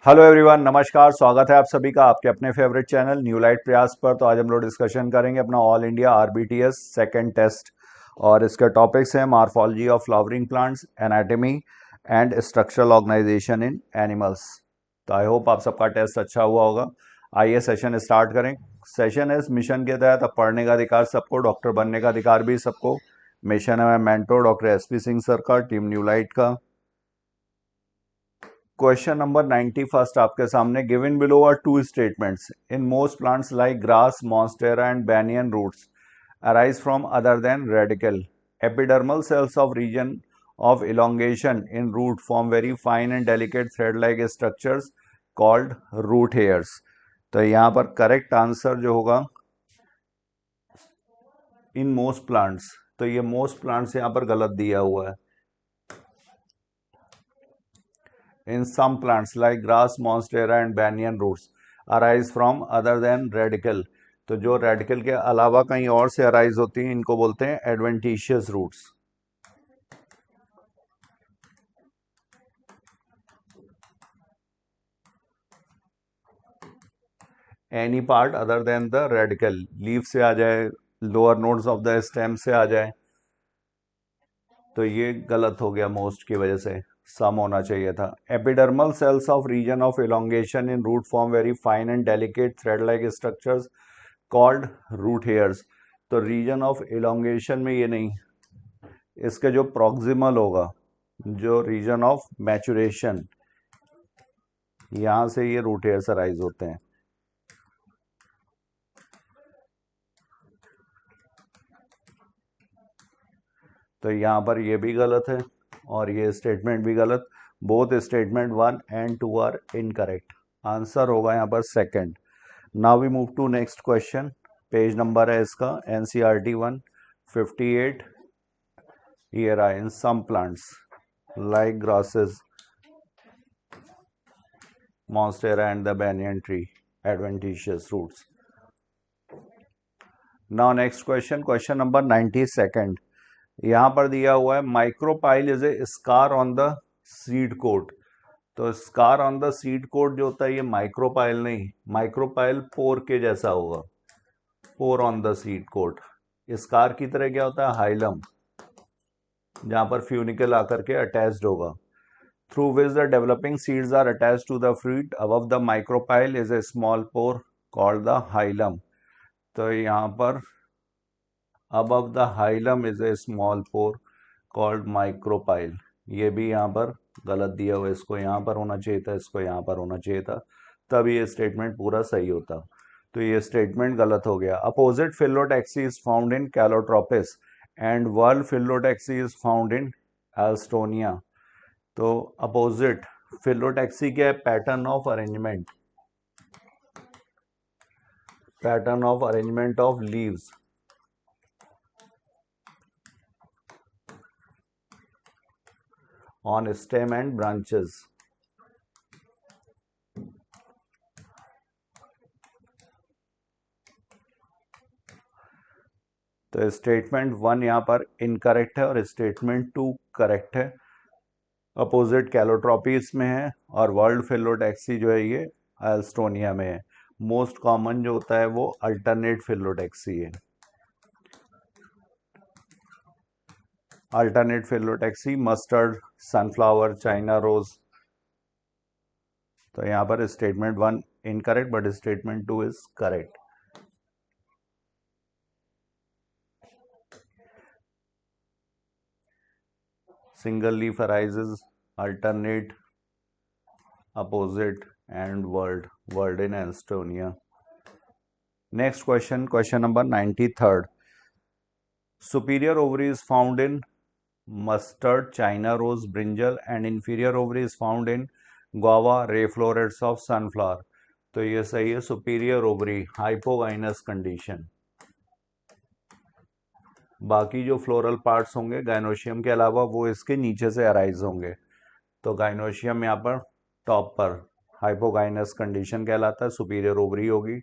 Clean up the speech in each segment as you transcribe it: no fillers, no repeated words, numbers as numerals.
Hello everyone, नमस्कार। स्वागत है आप सभी का आपके अपने फेवरेट चैनल न्यू लाइट प्रयास पर। तो आज हम लोग डिस्कशन करेंगे अपना all India RBTS second test और इसके टॉपिक्स हैं morphology of flowering plants, anatomy and structural organisation in animals. तो आई होप आप सबका टेस्ट अच्छा हुआ होगा। आइए सेशन स्टार्ट करें। सेशन इस मिशन के तहत अब पढ़ने का अधिकार सबको, डॉक्टर बनने का अधिकार भी सबको। मिशन है mentor doctor SP Singh sir का, टीम न्यू लाइट का। क्वेश्चन नंबर 91 आपके सामने। Given below are two statements in most plants like grass, monstera and banyan roots arise from other than radical epidermal cells of region of elongation in root form very fine and delicate thread-like structures called root hairs। तो यहाँ पर correct answer जो होगा इन most plants, तो ये most plants यहाँ पर गलत दिया हुआ है। In some plants like grass, monstera and banyan roots arise from other than radical। तो जो रेडिकल के अलावा कहीं और से अराइज होती हैं इनको बोलते हैं adventitious roots. Any part other than the radicle, leaf से आ जाए, lower nodes of the stem से आ जाए, तो ये गलत हो गया मोस्ट की वजह से, सम होना चाहिए था। Epidermal cells of region of elongation in root form very fine and delicate thread like structures called root hairs. तो रीजन ऑफ इलोंगेशन में ये नहीं, इसके जो प्रॉक्सिमल होगा, जो रीजन ऑफ मैचुरेशन, यहां से ये रूट हेयर्स अराइज होते हैं। तो यहाँ पर ये भी गलत है और ये स्टेटमेंट भी गलत। Both statement 1 and 2 are incorrect. Answer होगा यहाँ पर second. Now we move to next question. Page number है इसका NCERT 158। Here are in some plants like grasses, monstera and the banyan tree adventitious roots। Now next question, question number 92। यहां पर दिया हुआ है micropyle is a scar on the seed coat. तो scar on the seed coat जो होता है ये माइक्रोपाइल नहीं, माइक्रोपाइल पोर के जैसा होगा। Pore on the seed coat. Scar की तरह क्या होता है, हाइलम, जहां पर फ्यूनिकल आकर के अटैच्ड होगा। Through which the developing seeds are attached to the fruit above the micropyle is a small pore called the hilum. तो यहाँ पर above the hilum is a small pore called micropyle। ये भी यहाँ पर गलत दिया हुआ है, इसको यहाँ पर होना चाहिए था, इसको यहाँ पर होना चाहिए था, तब ये स्टेटमेंट पूरा सही होता। तो ये स्टेटमेंट गलत हो गया। Opposite phyllotaxy is found in Calotropis and world phyllotaxy is found in Alstonia. तो अपोजिट फिलोटैक्सी क्या है, pattern of arrangement, pattern of arrangement of leaves. On stem and branches। तो स्टेटमेंट 1 यहाँ पर इनकरेक्ट है और स्टेटमेंट 2 करेक्ट है। Opposite Calotropis में है और वर्ल्ड फिलोटैक्सी जो है ये एल्स्टोनिया में है। मोस्ट कॉमन जो होता है वो अल्टरनेट फिलोटैक्सी है। Alternate phyllotaxy mustard, sunflower, China rose. तो यहाँ पर statement 1 incorrect but statement 2 is correct. Single leaf arises, alternate, opposite and whorled, whorled in Alstonia. Next question, question number 93। Superior ovary is found in mustard, China rose, brinjal and inferior ovary is found in guava, ray florets of sunflower। तो ये सही है, superior ovary hypogynous condition. बाकी जो floral parts होंगे gynoecium के अलावा वो इसके नीचे से अराइज होंगे। तो गाइनोशियम यहाँ पर टॉप पर हाइपोगाइनस कंडीशन कहलाता है, सुपीरियर ओवरी होगी।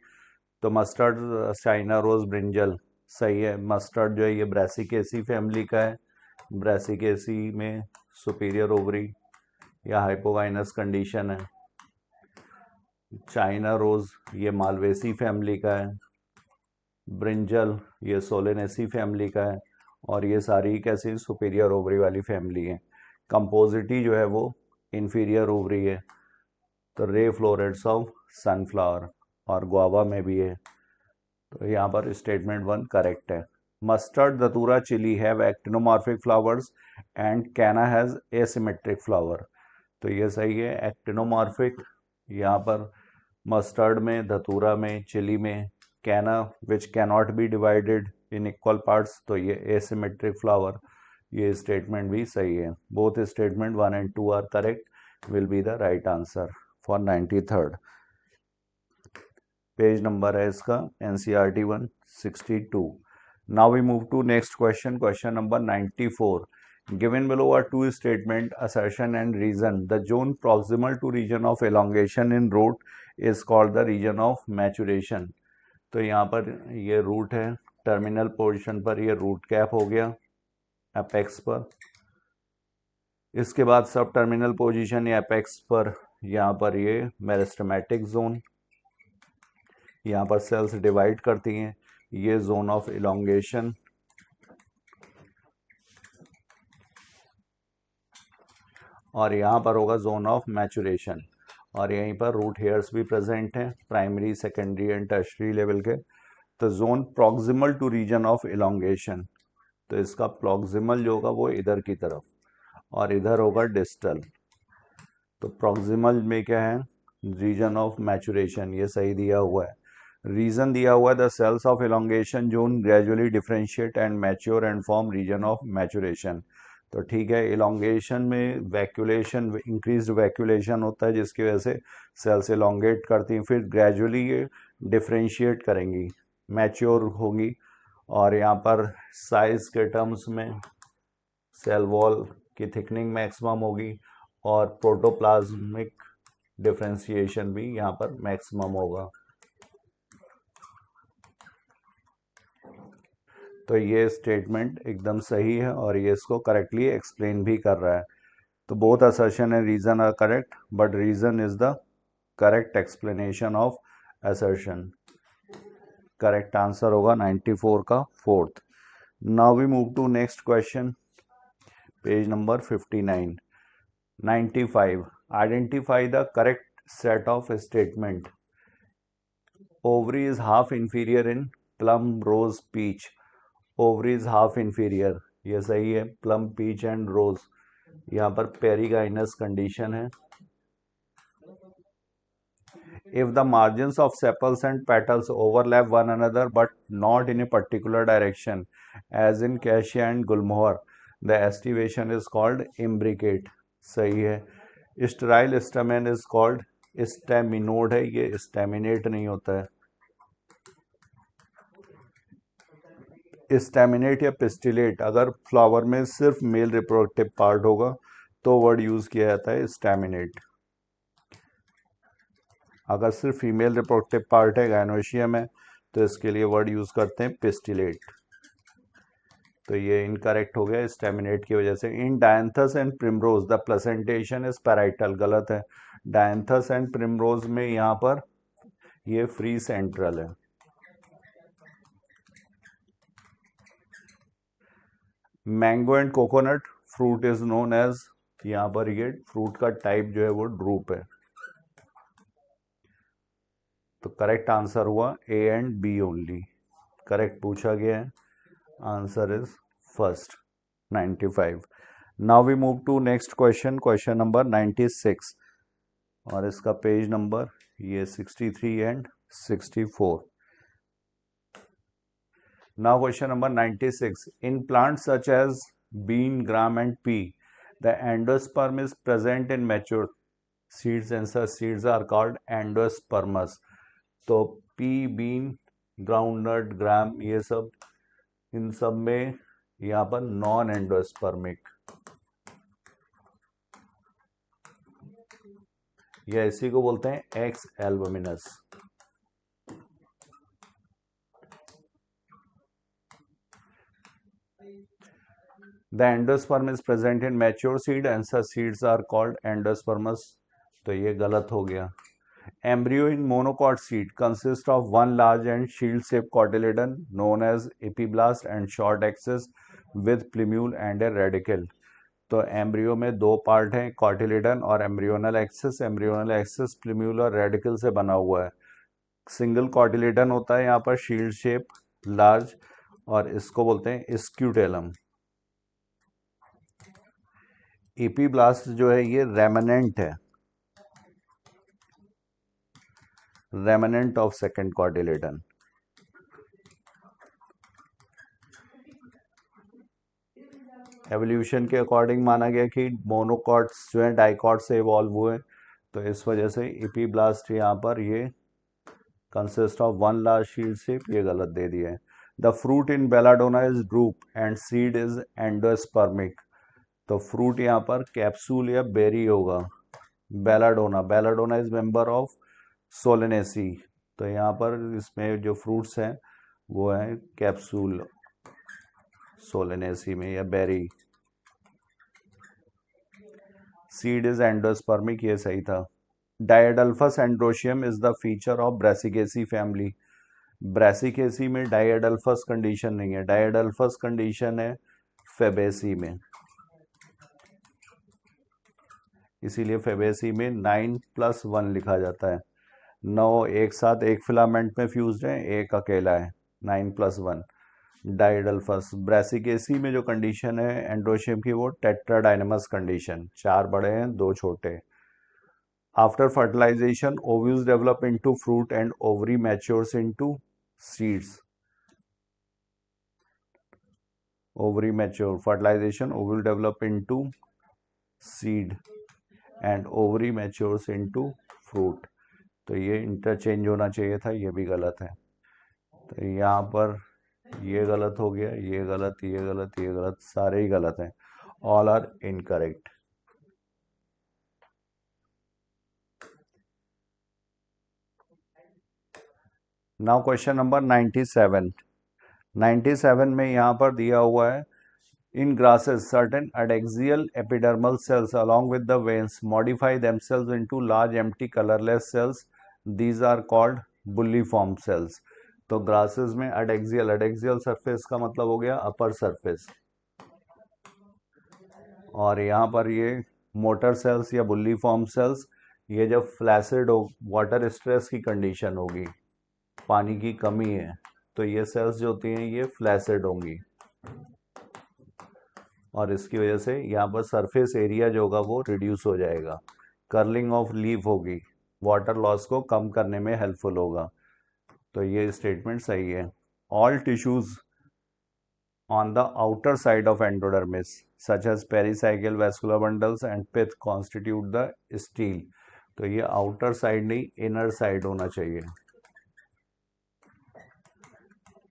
तो मस्टर्ड, चाइना रोज, ब्रिंजल सही है। मस्टर्ड जो है ये ब्रेसिकेसी फैमिली का है। ब्रेसिकेसी में सुपीरियर ओवरी या हाइपोगाइनस कंडीशन है। चाइना रोज ये मालवेसी फैमिली का है, ब्रिंजल ये सोलेनेसी फैमिली का है, और ये सारी कैसी सुपीरियर ओवरी वाली फैमिली है। कंपोजिटी जो है वो इंफीरियर ओवरी है। तो रे फ्लोरेट्स ऑफ सनफ्लावर और गुआवा में भी है। तो यहाँ पर स्टेटमेंट 1 करेक्ट है। Mustard, datura, chilli have actinomorphic flowers and canna has asymmetric flower. तो ये सही है, एक्टिनोमॉर्फिक यहाँ पर मस्टर्ड में, धतूरा में, चिली में, canna which cannot be divided in equal parts, तो ये एसिमेट्रिक फ्लावर। ये स्टेटमेंट भी सही है। Both statement 1 and 2 are correct, will be the right answer for 93rd page number है इसका NCERT 162। Now we move to next question, question number 94। Given below are two statement, assertion and reason. The zone proximal to region of elongation in root is called the region of maturation. तो यहाँ पर ये root है, terminal position पर ये root cap हो गया apex पर। इसके बाद सब टर्मिनल पोजीशन या एपेक्स पर यहाँ पर ये मेरिस्टेमेटिक जोन, यहाँ पर सेल्स डिवाइड करती हैं, ये जोन ऑफ इलोंगेशन, और यहाँ पर होगा जोन ऑफ मैचुरेशन। और यहीं पर रूट हेयर्स भी प्रेजेंट हैं, primary, secondary and tertiary level के। तो zone proximal to region of elongation, तो इसका प्रॉक्सिमल जो होगा वो इधर की तरफ, और इधर होगा डिस्टल। तो प्रॉक्सिमल में क्या है, रीजन ऑफ मैचुरेशन, ये सही दिया हुआ है। रीजन दिया हुआ है, the cells of elongation zone gradually differentiate and mature and form region of maturation. तो ठीक है, इलोंगेशन में वैक्यूलेशन, इंक्रीज्ड वैक्यूलेशन होता है जिसकी वजह से सेल्स इलोंगेट करती हैं, फिर ग्रेजुअली ये डिफरेंशिएट करेंगी, मैच्योर होगी, और यहाँ पर साइज के टर्म्स में सेल वॉल की थिकनिंग मैक्सिमम होगी, और प्रोटोप्लाज्मिक डिफरेंशिएशन भी यहाँ पर मैक्सिमम होगा। तो ये स्टेटमेंट एकदम सही है, और ये इसको करेक्टली एक्सप्लेन भी कर रहा है। तो both assertion and reason are correct, but reason is the correct explanation of assertion. Correct answer होगा 94 का fourth. Now we move to next question, page number 59। 95, identify the correct set of statement. Ovary is half inferior in plum, rose, peach. Ovary is half inferior, ये सही है। Plum, peach and rose, यहाँ पर perigynous condition है। If the margins of sepals and petals overlap one another but not in a particular direction, as in cassia and gulmohar, the estivation is called imbricate. सही है। Sterile stamen is called staminode है, ये staminate नहीं होता है। Staminate या pistillate, अगर flower में सिर्फ मेल रिप्रोडक्टिव पार्ट होगा तो वर्ड यूज किया जाता है स्टैमिनेट। अगर सिर्फ फीमेल रिप्रोडक्टिव पार्ट है, गायनोशिया में, तो इसके लिए वर्ड यूज करते हैं पिस्टिलेट। तो ये इनकरेक्ट हो गया स्टैमिनेट की वजह से। In dianthus and primrose the placentation is parietal, गलत है। डायंथस एंड प्रिमरोज में यहाँ पर ये फ्री सेंट्रल है। Mango and coconut fruit is known as, यहाँ पर ये फ्रूट का टाइप जो है वो ड्रूप है। तो करेक्ट आंसर हुआ A and B only, correct पूछा गया है। Answer is first, 95। Now we move to next question, question number 96, और इसका पेज नंबर ये 63 and 64। Now question number 96. In plants such as bean, gram and pea, the endosperm is present in mature seeds and such seeds are called endospermous. तो pea, bean, groundnut, gram, ये सब, इन सब में यहाँ पर non endospermic, या इसी को बोलते हैं x albuminous. The endosperm is present in mature seed and such seeds are called endospermous. तो ये गलत हो गया। Embryo in monocot seed consists of one large and shield-shaped cotyledon known as epiblast and short axis with plumule and a radicle. तो embryo में दो part हैं, cotyledon और embryonal axis. Embryonal axis plumule और रेडिकल से बना हुआ है. सिंगल कॉटिलिडन होता है यहाँ पर, शील्ड शेप, लार्ज, और इसको बोलते हैं स्क्यूटेलम. एपीब्लास्ट जो है ये रेमनेंट है, remnant of second cotyledon. Evolution के अकॉर्डिंग माना गया कि मोनोकॉट्स जो है डाइकॉट से इवॉल्व हुए, तो इस वजह से एपीब्लास्ट यहाँ पर ये consist of one large shield shape, ये गलत दे दिया है. The fruit in belladonna is drupe and seed is endospermic. तो फ्रूट यहाँ पर कैप्सूल या बेरी होगा. Belladonna, belladonna is member of Solanaceae. तो यहाँ पर इसमें जो फ्रूट्स हैं वो है कैप्सूल सोलेनेसी में, या बेरी. सीड इज एंडोस्पर्मिक, ये सही था. डायडल्फस androecium is the feature of Brassicaceae family. Brassicaceae में डायडल्फस कंडीशन नहीं है, डायडल्फस कंडीशन है फेबेसी में. इसीलिए फेबेसी में 9+1 लिखा जाता है. 9 एक साथ एक फिलामेंट में फ्यूज्ड है, एक अकेला है, 9+1 डायडल्फस. ब्रेसिकेसी में जो कंडीशन है एंड्रोशियम की वो टेट्राडाइनमस कंडीशन, 4 बड़े हैं 2 छोटे. After fertilisation ovules develop into fruit and ovary matures into seeds. ovary mature, fertilization ovule develop into seed and ovary matures into fruit. तो ये इंटरचेंज होना चाहिए था, ये भी गलत है. तो यहाँ पर ये गलत हो गया, ये गलत, ये गलत, ये गलत, सारे ही गलत हैं. All are incorrect. Now question number 97. 97 में यहाँ पर दिया हुआ है, in grasses certain adaxial epidermal cells along with the veins modify themselves into large empty colorless cells. These are called bulliform cells. तो ग्रासेस में अडेक्सियल, अडेक्सियल सरफेस का मतलब हो गया अपर सरफेस, और यहाँ पर ये मोटर सेल्स या बुल्लीफॉर्म सेल्स, ये जब फ्लैसिड हो, वाटर स्ट्रेस की कंडीशन होगी, पानी की कमी है, तो ये सेल्स जो होती हैं ये फ्लैसिड होंगी, और इसकी वजह से यहाँ पर सरफेस एरिया जो होगा वो रिड्यूस हो जाएगा. कर्लिंग ऑफ लीफ होगी, वाटर लॉस को कम करने में हेल्पफुल होगा. तो ये स्टेटमेंट सही है. All tissues on the outer side of endodermis such as pericycle, vascular bundles and pith constitute the stele. तो ये outer side नहीं, inner side होना चाहिए.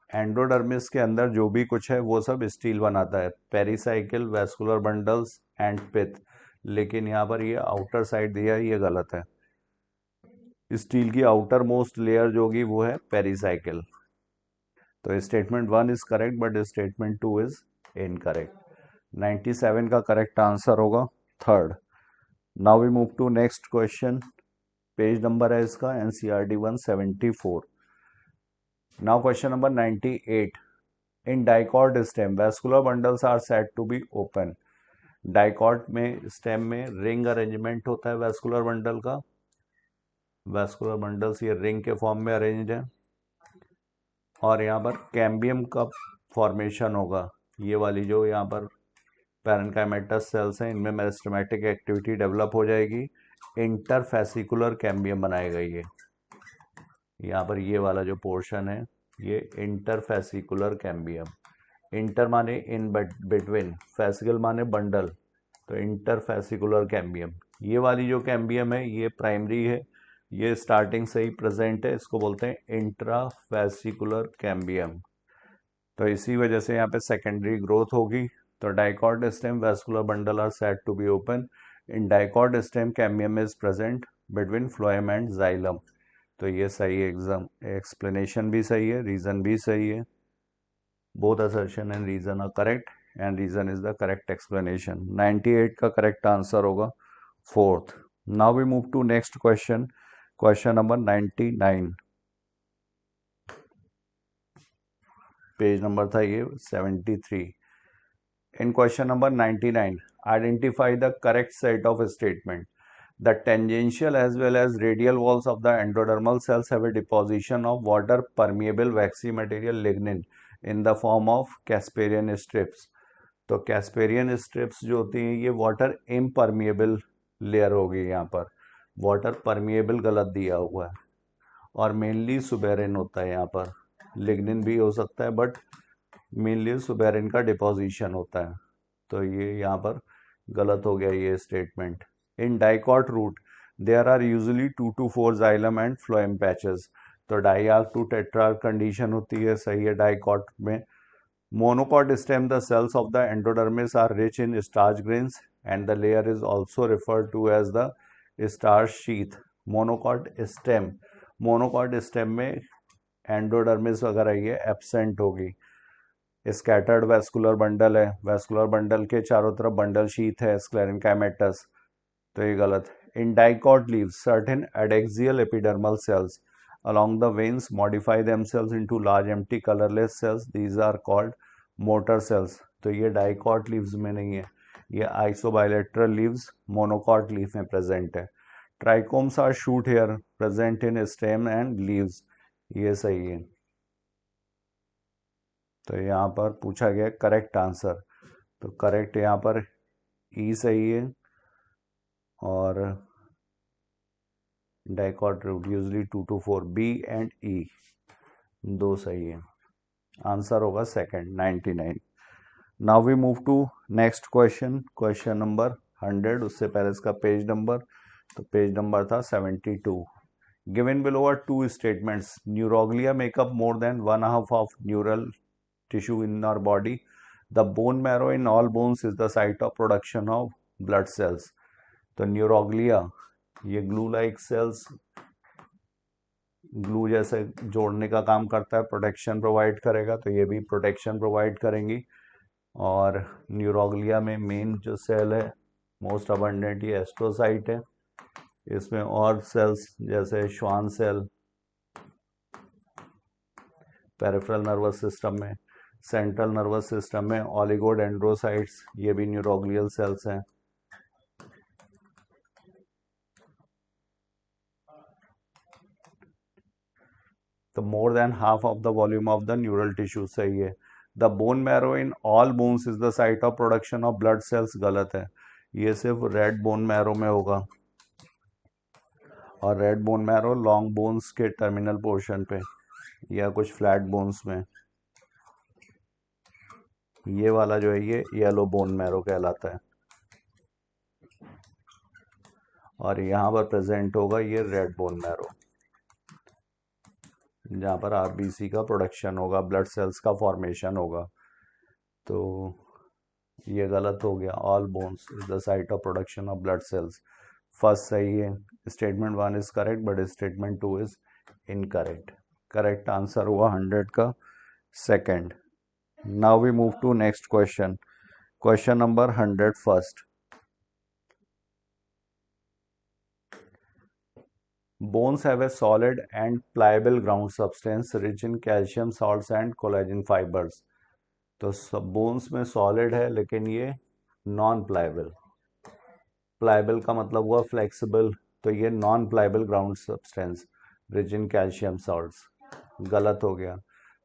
एंडोडर्मिस के अंदर जो भी कुछ है वो सब स्टील बनाता है, pericycle, vascular bundles and pith. लेकिन यहाँ पर ये आउटर साइड दिया है, ये गलत है. स्टील की आउटर मोस्ट लेयर जो होगी वो है पेरिसाइकिल. तो statement 1 is correct but statement 2 is incorrect. 97 का करेक्ट आंसर होगा third. Now we move to next question. Page number है इसका NCERT 174. Now question number 98. In dicot stem, vascular bundles are said to be open. Dicot में stem में ring arrangement होता है vascular bundle का. Vascular bundles ये ring के form में अरेंज्ड है, और यहाँ पर कैम्बियम का फॉर्मेशन होगा. ये वाली जो यहाँ पर पैरेन्काइमेटस सेल्स हैं, इनमें मेरिस्टेमेटिक एक्टिविटी डेवलप हो जाएगी. इंटरफेसिकुलर कैम्बियम बनाएगा ये. यहाँ पर ये वाला जो पोर्शन है ये इंटरफेसिकुलर कैम्बियम. इंटर माने इन बिटवीन, फेसिकल माने बंडल, तो इंटरफेसिकुलर कैम्बियम. ये वाली जो कैम्बियम है ये प्राइमरी है, ये स्टार्टिंग से ही प्रेजेंट है, इसको बोलते हैं इंट्राफेसिकुलर कैम्बियम. तो इसी वजह से यहाँ पे सेकेंडरी ग्रोथ होगी. तो dicot stem vascular bundle are said to be open. In dicot stem cambium is present between phloem and xylem. तो ये सही है, एग्जाम एक्सप्लेनेशन भी सही है, रीजन भी सही है. Both assertion and reason are correct and reason is the correct explanation. 98 का करेक्ट आंसर होगा fourth. Now we move to next question. Question number 99, page number था ये 73. In question number 99, identify the correct set of statement. The tangential as well as radial walls of the endodermal cells have a deposition of water permeable waxy material lignin in the form of Casparian strips. तो Casparian strips जो होती हैं ये water impermeable layer होगी. यहाँ पर water permeable गलत दिया हुआ है और मेनली सुबेरिन होता है. यहाँ पर लिग्निन भी हो सकता है बट मेनली सुबेरिन का डिपोजिशन होता है. तो ये यहाँ पर गलत हो गया ये statement. In dicot root there are usually 2 to 4 xylem and phloem patches. तो डाइआर्क टू टेट्रार्क कंडीशन होती है, सही है डाइकॉट में. Monocot stem, the cells of the endodermis are rich in starch grains and the layer is also referred to as the starch sheath. Monocot stem में endodermis वगैरह ये absent होगी. Scattered vascular bundle है, vascular bundle के चारों तरफ bundle sheath है, स्क्लेरेनकाइमेटस. तो ये गलत. In dicot leaves certain adaxial epidermal cells along the veins modify themselves into large empty colorless cells. These are called motor cells. तो ये डाइकॉट लीव्स में नहीं है, ये आइसोबाइलेटरल लीव्स मोनोकॉट लीफ में प्रेजेंट है. Trichomes are shoot hair present in stem and leaves. ये सही है. तो यहाँ पर पूछा गया करेक्ट आंसर. तो करेक्ट यहाँ पर ई सही है और dicot root usually 2 to 4, B and E दो सही है. आंसर होगा second 99. Now we move to next question, question number 100. उससे पहले इसका पेज नंबर, तो पेज नंबर था 72. Given below are 2 statements. Neuroglia make up more than 1/2 of neural tissue in our body. The bone marrow in all bones is the site of production of blood cells. तो neuroglia ये glue like sales, glue जैसे जोड़ने का काम करता है, protection provide करेगा. तो ये भी प्रोटेक्शन प्रोवाइड करेंगी. और न्यूरोग्लिया में मेन जो सेल है मोस्ट अबंडेंट ये एस्ट्रोसाइट है. इसमें और सेल्स जैसे Schwann cell peripheral nervous system में, सेंट्रल नर्वस सिस्टम में ऑलिगोडेंड्रोसाइट्स, ये भी न्यूरोग्लियल सेल्स हैं. तो more than half of the volume of the neural tissue सही है. The bone marrow in all bones is the site of production of blood cells गलत है. ये सिर्फ रेड बोन मैरो में होगा और red bone marrow long bones के टर्मिनल पोर्शन पे या कुछ फ्लैट बोन्स में. ये वाला जो है ये येलो बोन मैरो कहलाता है और यहाँ पर प्रेजेंट होगा ये रेड बोन मैरो जहाँ पर आरबीसी का प्रोडक्शन होगा, ब्लड सेल्स का फॉर्मेशन होगा. तो ये गलत हो गया. All bones is the site of production of blood cells. First सही है. Statement 1 is correct but statement 2 is incorrect. Correct answer हुआ 100 का second. Now we move to next question, question number 100 first. Bones have a solid and pliable ground substance rich in calcium salts and collagen fibers. तो सब bones में solid है लेकिन ये non pliable. Pliable का मतलब हुआ फ्लेक्सिबल. तो ये non pliable ground substance rich in calcium salts गलत हो गया.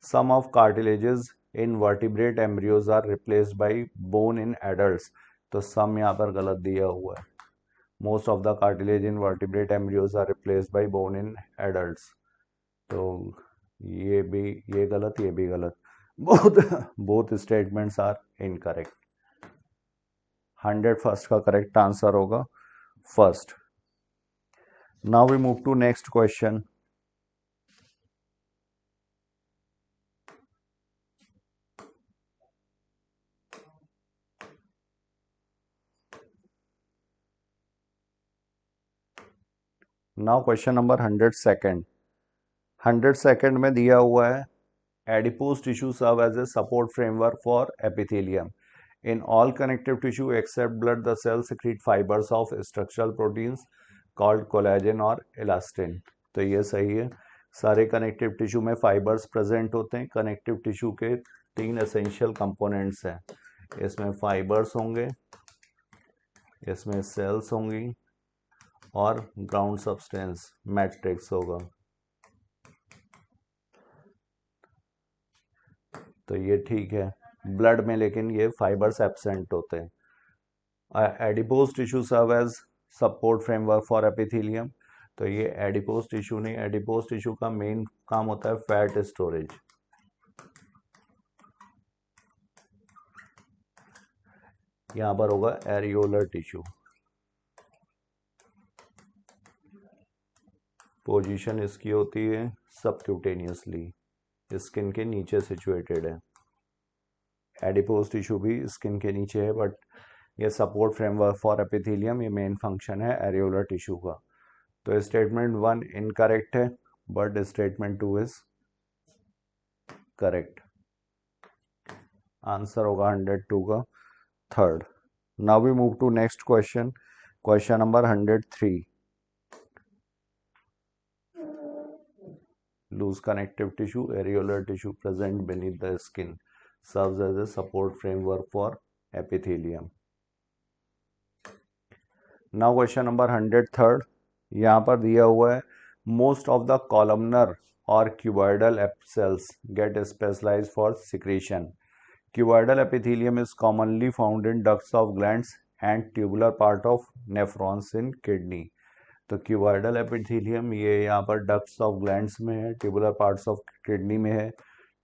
Some of cartilages in vertebrate embryos are replaced by bone in adults. तो सम यहाँ पर गलत दिया हुआ है. Most of the cartilage in vertebrate embryos are replaced by bone in adults. तो ये भी ये गलत, ये भी गलत. both statements are incorrect. 100 first का करेक्ट आंसर होगा first. Now we move to next question. Now question number 100 second में दिया हुआ है adipose tissue serve as a support framework for epithelium. In all connective tissue except blood the cell secrete fibers of structural proteins called collagen और elastin. तो ये सही है। सारे कनेक्टिव टिश्यू में फाइबर्स प्रेजेंट होते हैं। कनेक्टिव टिश्यू के 3 एसेंशियल कंपोनेंट्स हैं, इसमें फाइबर्स होंगे, इसमें सेल्स होंगी और ग्राउंड सब्सटेंस मैट्रिक्स होगा। तो ये ठीक है। ब्लड में लेकिन ये फाइबर्स एब्सेंट होते हैं। Adipose tissue serve as support framework for epithelium. तो ये एडिपोज टिश्यू नहीं, एडिपोज टिश्यू का मेन काम होता है फैट स्टोरेज। यहां पर होगा एरियोलर टिश्यू। पोजीशन इसकी होती है सबक्यूटेनियसली, स्किन के नीचे सिचुएटेड है। एडिपोज टिश्यू भी स्किन के नीचे है, बट ये सपोर्ट फ्रेमवर्क फॉर एपिथेलियम, ये मेन फंक्शन है एरियोलर टिश्यू का। तो स्टेटमेंट 1 इनकरेक्ट है, but statement 2 is correct. Answer होगा 102 का third. Now we move to next question, question number 103। Loose connective tissue, areolar tissue present beneath the skin, serves as a support framework for epithelium. Now question number 103, यहाँ पर दिया हुआ है most of the columnar or cuboidal cells get specialized for secretion. Cuboidal epithelium is commonly found in ducts of glands and tubular part of nephrons in kidney. तो cuboidal epithelium ये यहाँ पर ducts of glands में है, tubular parts of kidney में है,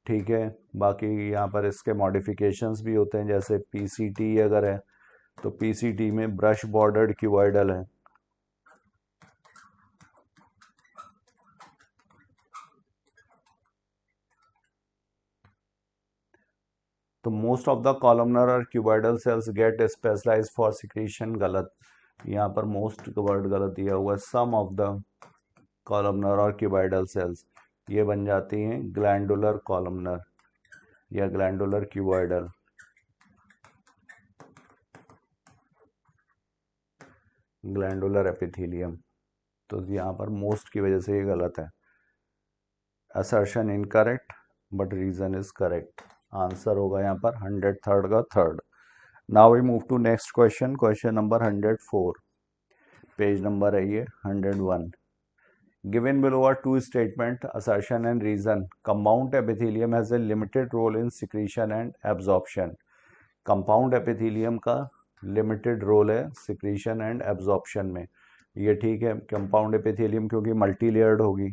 ठीक है। बाकी यहाँ पर इसके मॉडिफिकेशंस भी होते हैं, जैसे पीसीटी अगर है तो पीसीटी में ब्रश बॉर्डर्ड क्यूबॉइडल है। तो मोस्ट ऑफ द कॉलमनर और cuboidal cells get specialised for secretion, गलत। यहाँ पर मोस्ट का वर्ड गलत दिया हुआ है। सम ऑफ द कॉलमनर और क्यूबॉइडल सेल्स, ये बन जाती हैं ग्लैंडुलर कॉलमनर या ग्लैंडुलर क्यूबॉइडल। ग्लैंडुलर एपिथेलियम, तो यहाँ पर मोस्ट की वजह से ये गलत है। Assertion incorrect but reason is correct. Answer होगा यहाँ पर 103 का third. Now we move to next question, question number 104, page number है ये 101। Given below are two statements, assertion and reason. Compound epithelium has a limited role in secretion and absorption. Compound epithelium का limited role है secretion and absorption में, ये ठीक है। compound epithelium क्योंकि multi-layered होगी।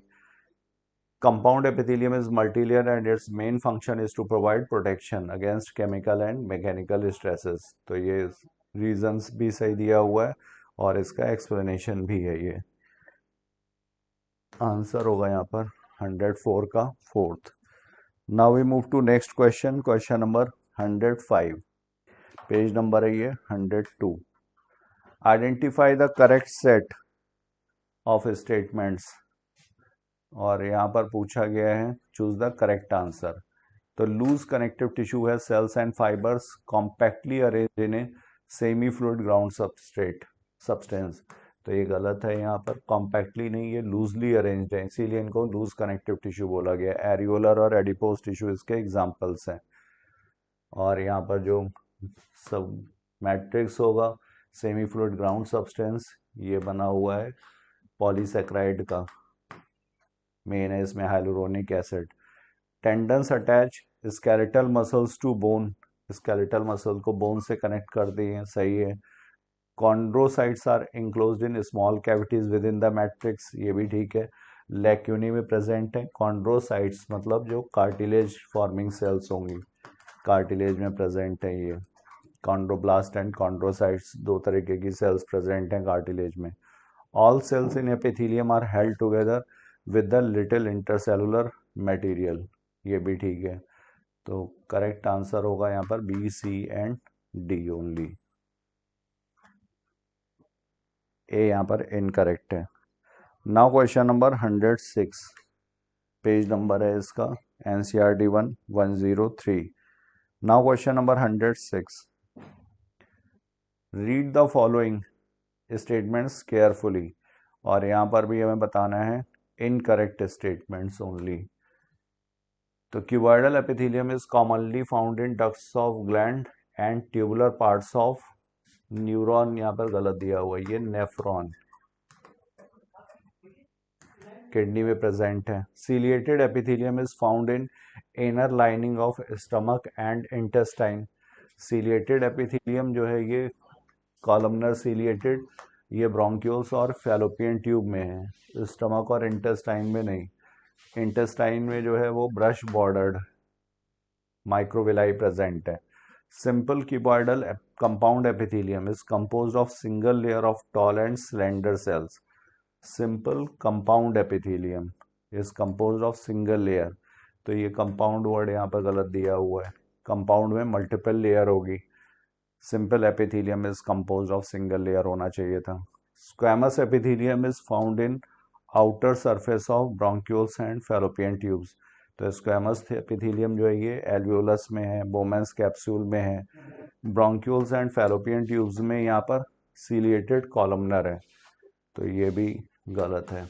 Compound epithelium is multi-layered and its main function is to provide protection against chemical and mechanical stresses. तो ये reasons भी सही दिया हुआ है और इसका explanation भी है ये। आंसर होगा यहाँ पर 104 का fourth. Now we move to next question, question number 105, page number है ये 102। Identify the correct set of statements, और यहाँ पर पूछा गया है चूज द करेक्ट आंसर। तो लूज कनेक्टिव टिश्यू है, cells and fibres compactly arrange in a semi fluid ground substance. तो ये गलत है, यहाँ पर कॉम्पैक्टली नहीं, ये लूजली अरेंज्ड है, इसीलिए इनको लूज कनेक्टिव टिश्यू बोला गया। एरियोलर और एडिपोज टिश्यू इसके एग्जांपल्स हैं। और यहाँ पर जो सब मैट्रिक्स होगा सेमी फ्लूइड ग्राउंड सब्सटेंस, ये बना हुआ है पॉलीसेक्राइड का, मेन है इसमें hyaluronic acid. Tendons attach skeletal muscles to bone, skeletal muscle को बोन से कनेक्ट कर दिए, सही है। Chondrocytes are enclosed in small cavities within the matrix, ये भी ठीक है। लैक्यूनी में प्रेजेंट है। कॉन्ड्रोसाइट्स मतलब जो कार्टिलेज फॉर्मिंग सेल्स होंगी, कार्टिलेज में प्रेजेंट है ये। कॉन्ड्रोब्लास्ट एंड कॉन्ड्रोसाइट्स दो तरीके की सेल्स प्रेजेंट हैं कार्टिलेज में। All cells in epithelium are held together with the little intercellular material, ये भी ठीक है। तो करेक्ट आंसर होगा यहाँ पर B, C and D only. A यहाँ पर इनकरेक्ट है। Now question number 106, page number है इसका NCERT 103। Now question number 106, read the following statements carefully. और यहाँ पर भी हमें बताना है इनकरेक्ट स्टेटमेंट्स ओनली। तो cuboidal epithelium is commonly found in ducts of gland and tubular parts of neuron, यहाँ पर गलत दिया हुआ है, ये नेफ्रॉन किडनी में प्रेजेंट है। Ciliated epithelium is found in inner lining of stomach and intestine. Ciliated epithelium जो है ये कॉलमनर सीलिएटेड, ये ब्रोंक्यूल्स और फैलोपियन ट्यूब में है, स्टमक और इंटेस्टाइन में नहीं। इंटेस्टाइन में जो है वो ब्रश बॉर्डर्ड माइक्रोविलाई प्रेजेंट है। Simple cuboidal compound epithelium is composed of single layer of tall and slender cells. Simple compound epithelium is composed of single layer, तो ये कंपाउंड वर्ड यहाँ पर गलत दिया हुआ है, कंपाउंड में मल्टीपल लेयर होगी, simple epithelium is composed of single layer होना चाहिए था। Squamous epithelium is found in outer surface of bronchioles and fallopian tubes. तो स्क्वैमस एपिथेलियम जो है ये एल्वियोलस में है, बोमेंस कैप्सूल में है, ब्रोंक्यूल्स एंड फैलोपियन ट्यूब्स में यहाँ पर सीलिएटेड कॉलमनर है, तो ये भी गलत है।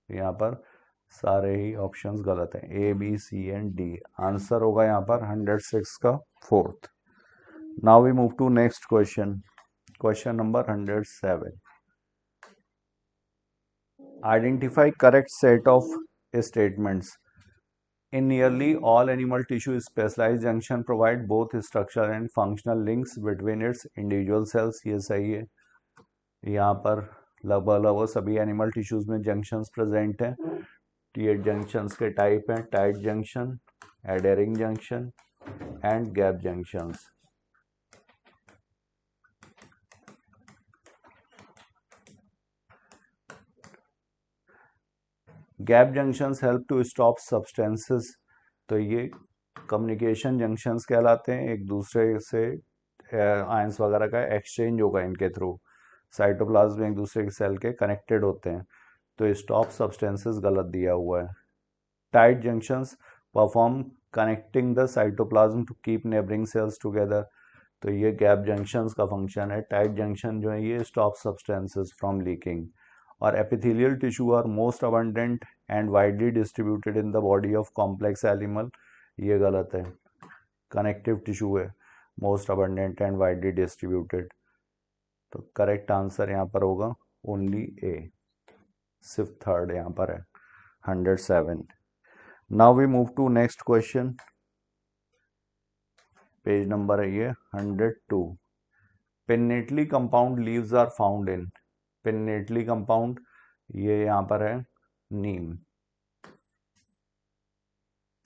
यहाँ पर सारे ही ऑप्शंस गलत हैं, A B C and D. Answer होगा यहाँ पर 106 का fourth. Now we move to next question, question number 107। Identify correct set of statements. In nearly all animal tissue, specialized junction provide both structural and functional links between its individual cells। ये सही है। यहाँ पर लगभग सभी animal tissues में junctions present हैं। ये जंक्शंस के टाइप हैं tight junction, adhering junction and gap junctions. Gap junctions help to stop substances, तो ये कम्युनिकेशन जंक्शंस कहलाते हैं, एक दूसरे से आयंस वगैरह का एक्सचेंज होगा इनके थ्रू, साइटोप्लाज्म में एक दूसरे के सेल के कनेक्टेड होते हैं, तो स्टॉप सब्सटेंसेस गलत दिया हुआ है। Tight junctions perform connecting the cytoplasm to keep neighbouring cells together, तो ये गैप जंक्शंस का फंक्शन है। टाइट जंक्शन जो है ये स्टॉप सब्सटेंसेस फ्रॉम लीकिंग। और epithelial tissue are most abundant and widely distributed in the body of complex animal, ये गलत है। कनेक्टिव टिश्यू है most abundant and widely distributed, तो करेक्ट आंसर यहाँ पर होगा ओनली ए, सिर्फ थर्ड यहाँ पर है 107। Now we move to next question, page number है ये 102। Pinnately compound leaves are found in, pinnately compound ये यहाँ पर है नीम।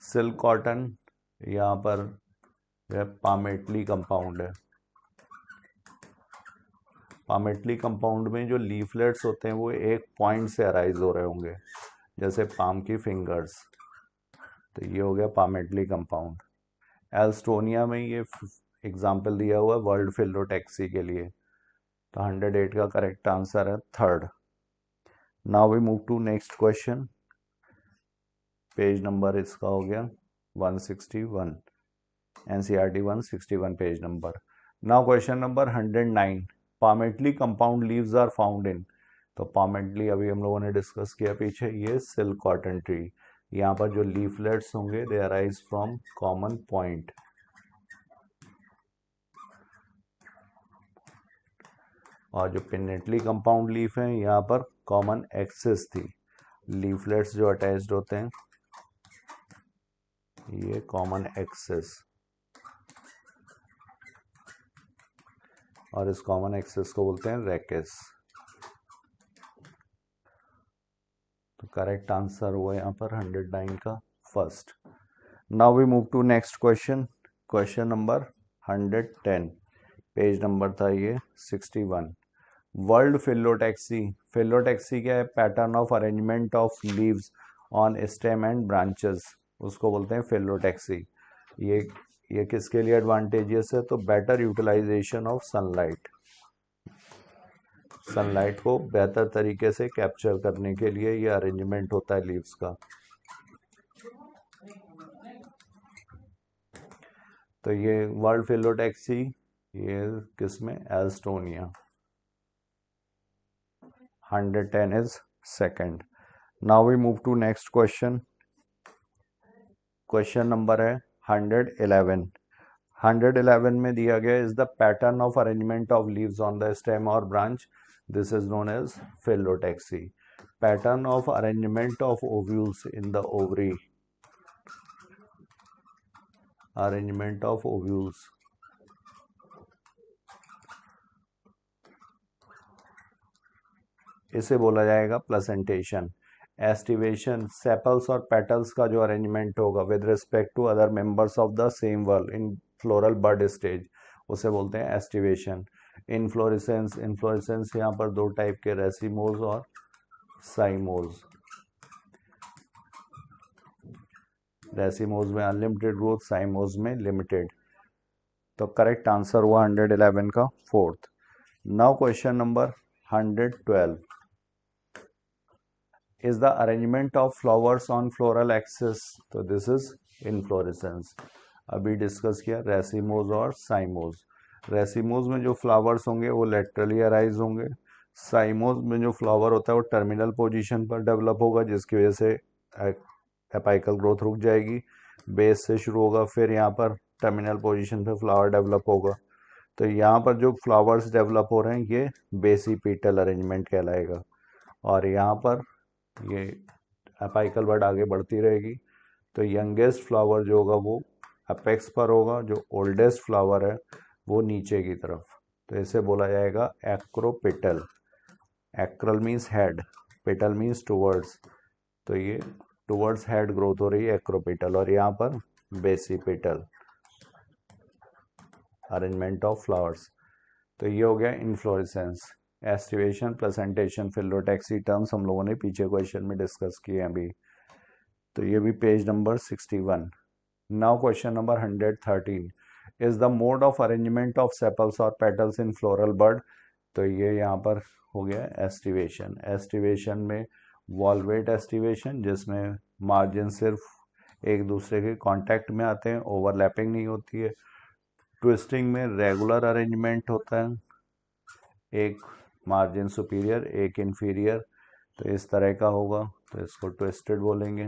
सिल्क कॉटन यहाँ पर पामेटली कंपाउंड है। पामेटली कंपाउंड में जो लीफलेट्स होते हैं वो एक पॉइंट से अराइज हो रहे होंगे, जैसे पाम की फिंगर्स, तो ये हो गया पामेटली कंपाउंड। एल्स्टोनिया में ये एग्जाम्पल दिया हुआ है वर्ल्ड फिलोटैक्सी के लिए, तो 108 का करेक्ट आंसर है third. Now we move to next question, page number इसका हो गया 161, NCERT 161 page number. Now question number 109। Palmately compound leaves are found in, तो पामेटली अभी हम लोगों ने डिस्कस किया पीछे, ये सिल्क कॉटन ट्री। यहाँ पर जो लीफलेट्स होंगे दे अराइज फ्रॉम कॉमन पॉइंट, और जो पिन्नेटली कंपाउंड लीफ है यहाँ पर कॉमन एक्सिस थी। लीफलेट्स जो अटैच्ड होते हैं ये कॉमन एक्सिस, और इस कॉमन एक्सिस को बोलते हैं रेकेस। तो करेक्ट आंसर हुआ यहाँ पर 109 का first. Now we move to next question, question number 110, page number था ये 61। वर्ल्ड फिलोटैक्सी, फिलोटैक्सी क्या है? Pattern of arrangement of leaves on stem and branches, उसको बोलते हैं फिलोटैक्सी। ये किसके लिए एडवांटेजियस है? तो better utilisation of sunlight, sunlight को बेहतर तरीके से कैप्चर करने के लिए ये अरेंजमेंट होता है लीव्स का। तो ये वर्ल्ड फिलोटैक्सी ये किसमें? Alstonia. 110 is second. Now we move to next question. Question number है 111. 111 में दिया गया is the pattern of arrangement of leaves on the stem और branch. This is known as phyllotaxy. Pattern of arrangement of ovules in the ovary. Arrangement of ovules इसे बोला जाएगा placentation. Aestivation sepals और petals का जो arrangement होगा with respect to other members of the same whorl in floral bud stage, उसे बोलते हैं एस्टिवेशन. इनफ्लोरेसेंस, इनफ्लोरेसेंस यहाँ पर दो टाइप के, रेसिमोज और साइमोज. रेसिमोज में अनलिमिटेड ग्रोथ, साइमोज में लिमिटेड. तो करेक्ट आंसर हुआ 111 का fourth. Now question number 112 is the arrangement of flowers on floral axis. तो this is inflorescence. अभी डिस्कस किया रेसिमोज और साइमोज. रेसिमोज में जो फ्लावर्स होंगे वो लेटरली अराइज होंगे. साइमोज में जो फ्लावर होता है वो टर्मिनल पोजीशन पर डेवलप होगा, जिसकी वजह से एपाइकल ग्रोथ रुक जाएगी. बेस से शुरू होगा, फिर यहाँ पर टर्मिनल पोजीशन पे फ्लावर डेवलप होगा. तो यहाँ पर जो फ्लावर्स डेवलप हो रहे हैं ये बेसिपेटल अरेंजमेंट कहलाएगा. और यहाँ पर ये एपाइकल बड आगे बढ़ती रहेगी. तो यंगेस्ट फ्लावर जो होगा वो अपेक्स पर होगा, जो ओल्डेस्ट फ्लावर है वो नीचे की तरफ. तो इसे बोला जाएगा acropetal. Acral means head, petal means towards. तो ये टुवर्ड्स हेड ग्रोथ हो रही है एक्रोपेटल. और यहाँ पर बेसिपेटल अरेंजमेंट ऑफ फ्लावर्स. तो ये हो गया inflorescence. Aestivation, placentation, phyllotaxy terms हम लोगों ने पीछे क्वेश्चन में डिस्कस किए हैं अभी. तो ये भी page number 61. Now question number 113 is the mode of arrangement of sepals और पेटल्स इन फ्लोरल बर्ड. तो ये यहाँ पर हो गया एस्टिवेशन. एस्टिवेशन में वॉल्वेट एस्टिवेशन, जिसमें मार्जिन सिर्फ एक दूसरे के कांटेक्ट में आते हैं, ओवरलैपिंग नहीं होती है. ट्विस्टिंग में रेगुलर अरेंजमेंट होता है, एक मार्जिन सुपीरियर एक इंफीरियर. तो इस तरह का होगा, तो इसको ट्विस्टेड बोलेंगे,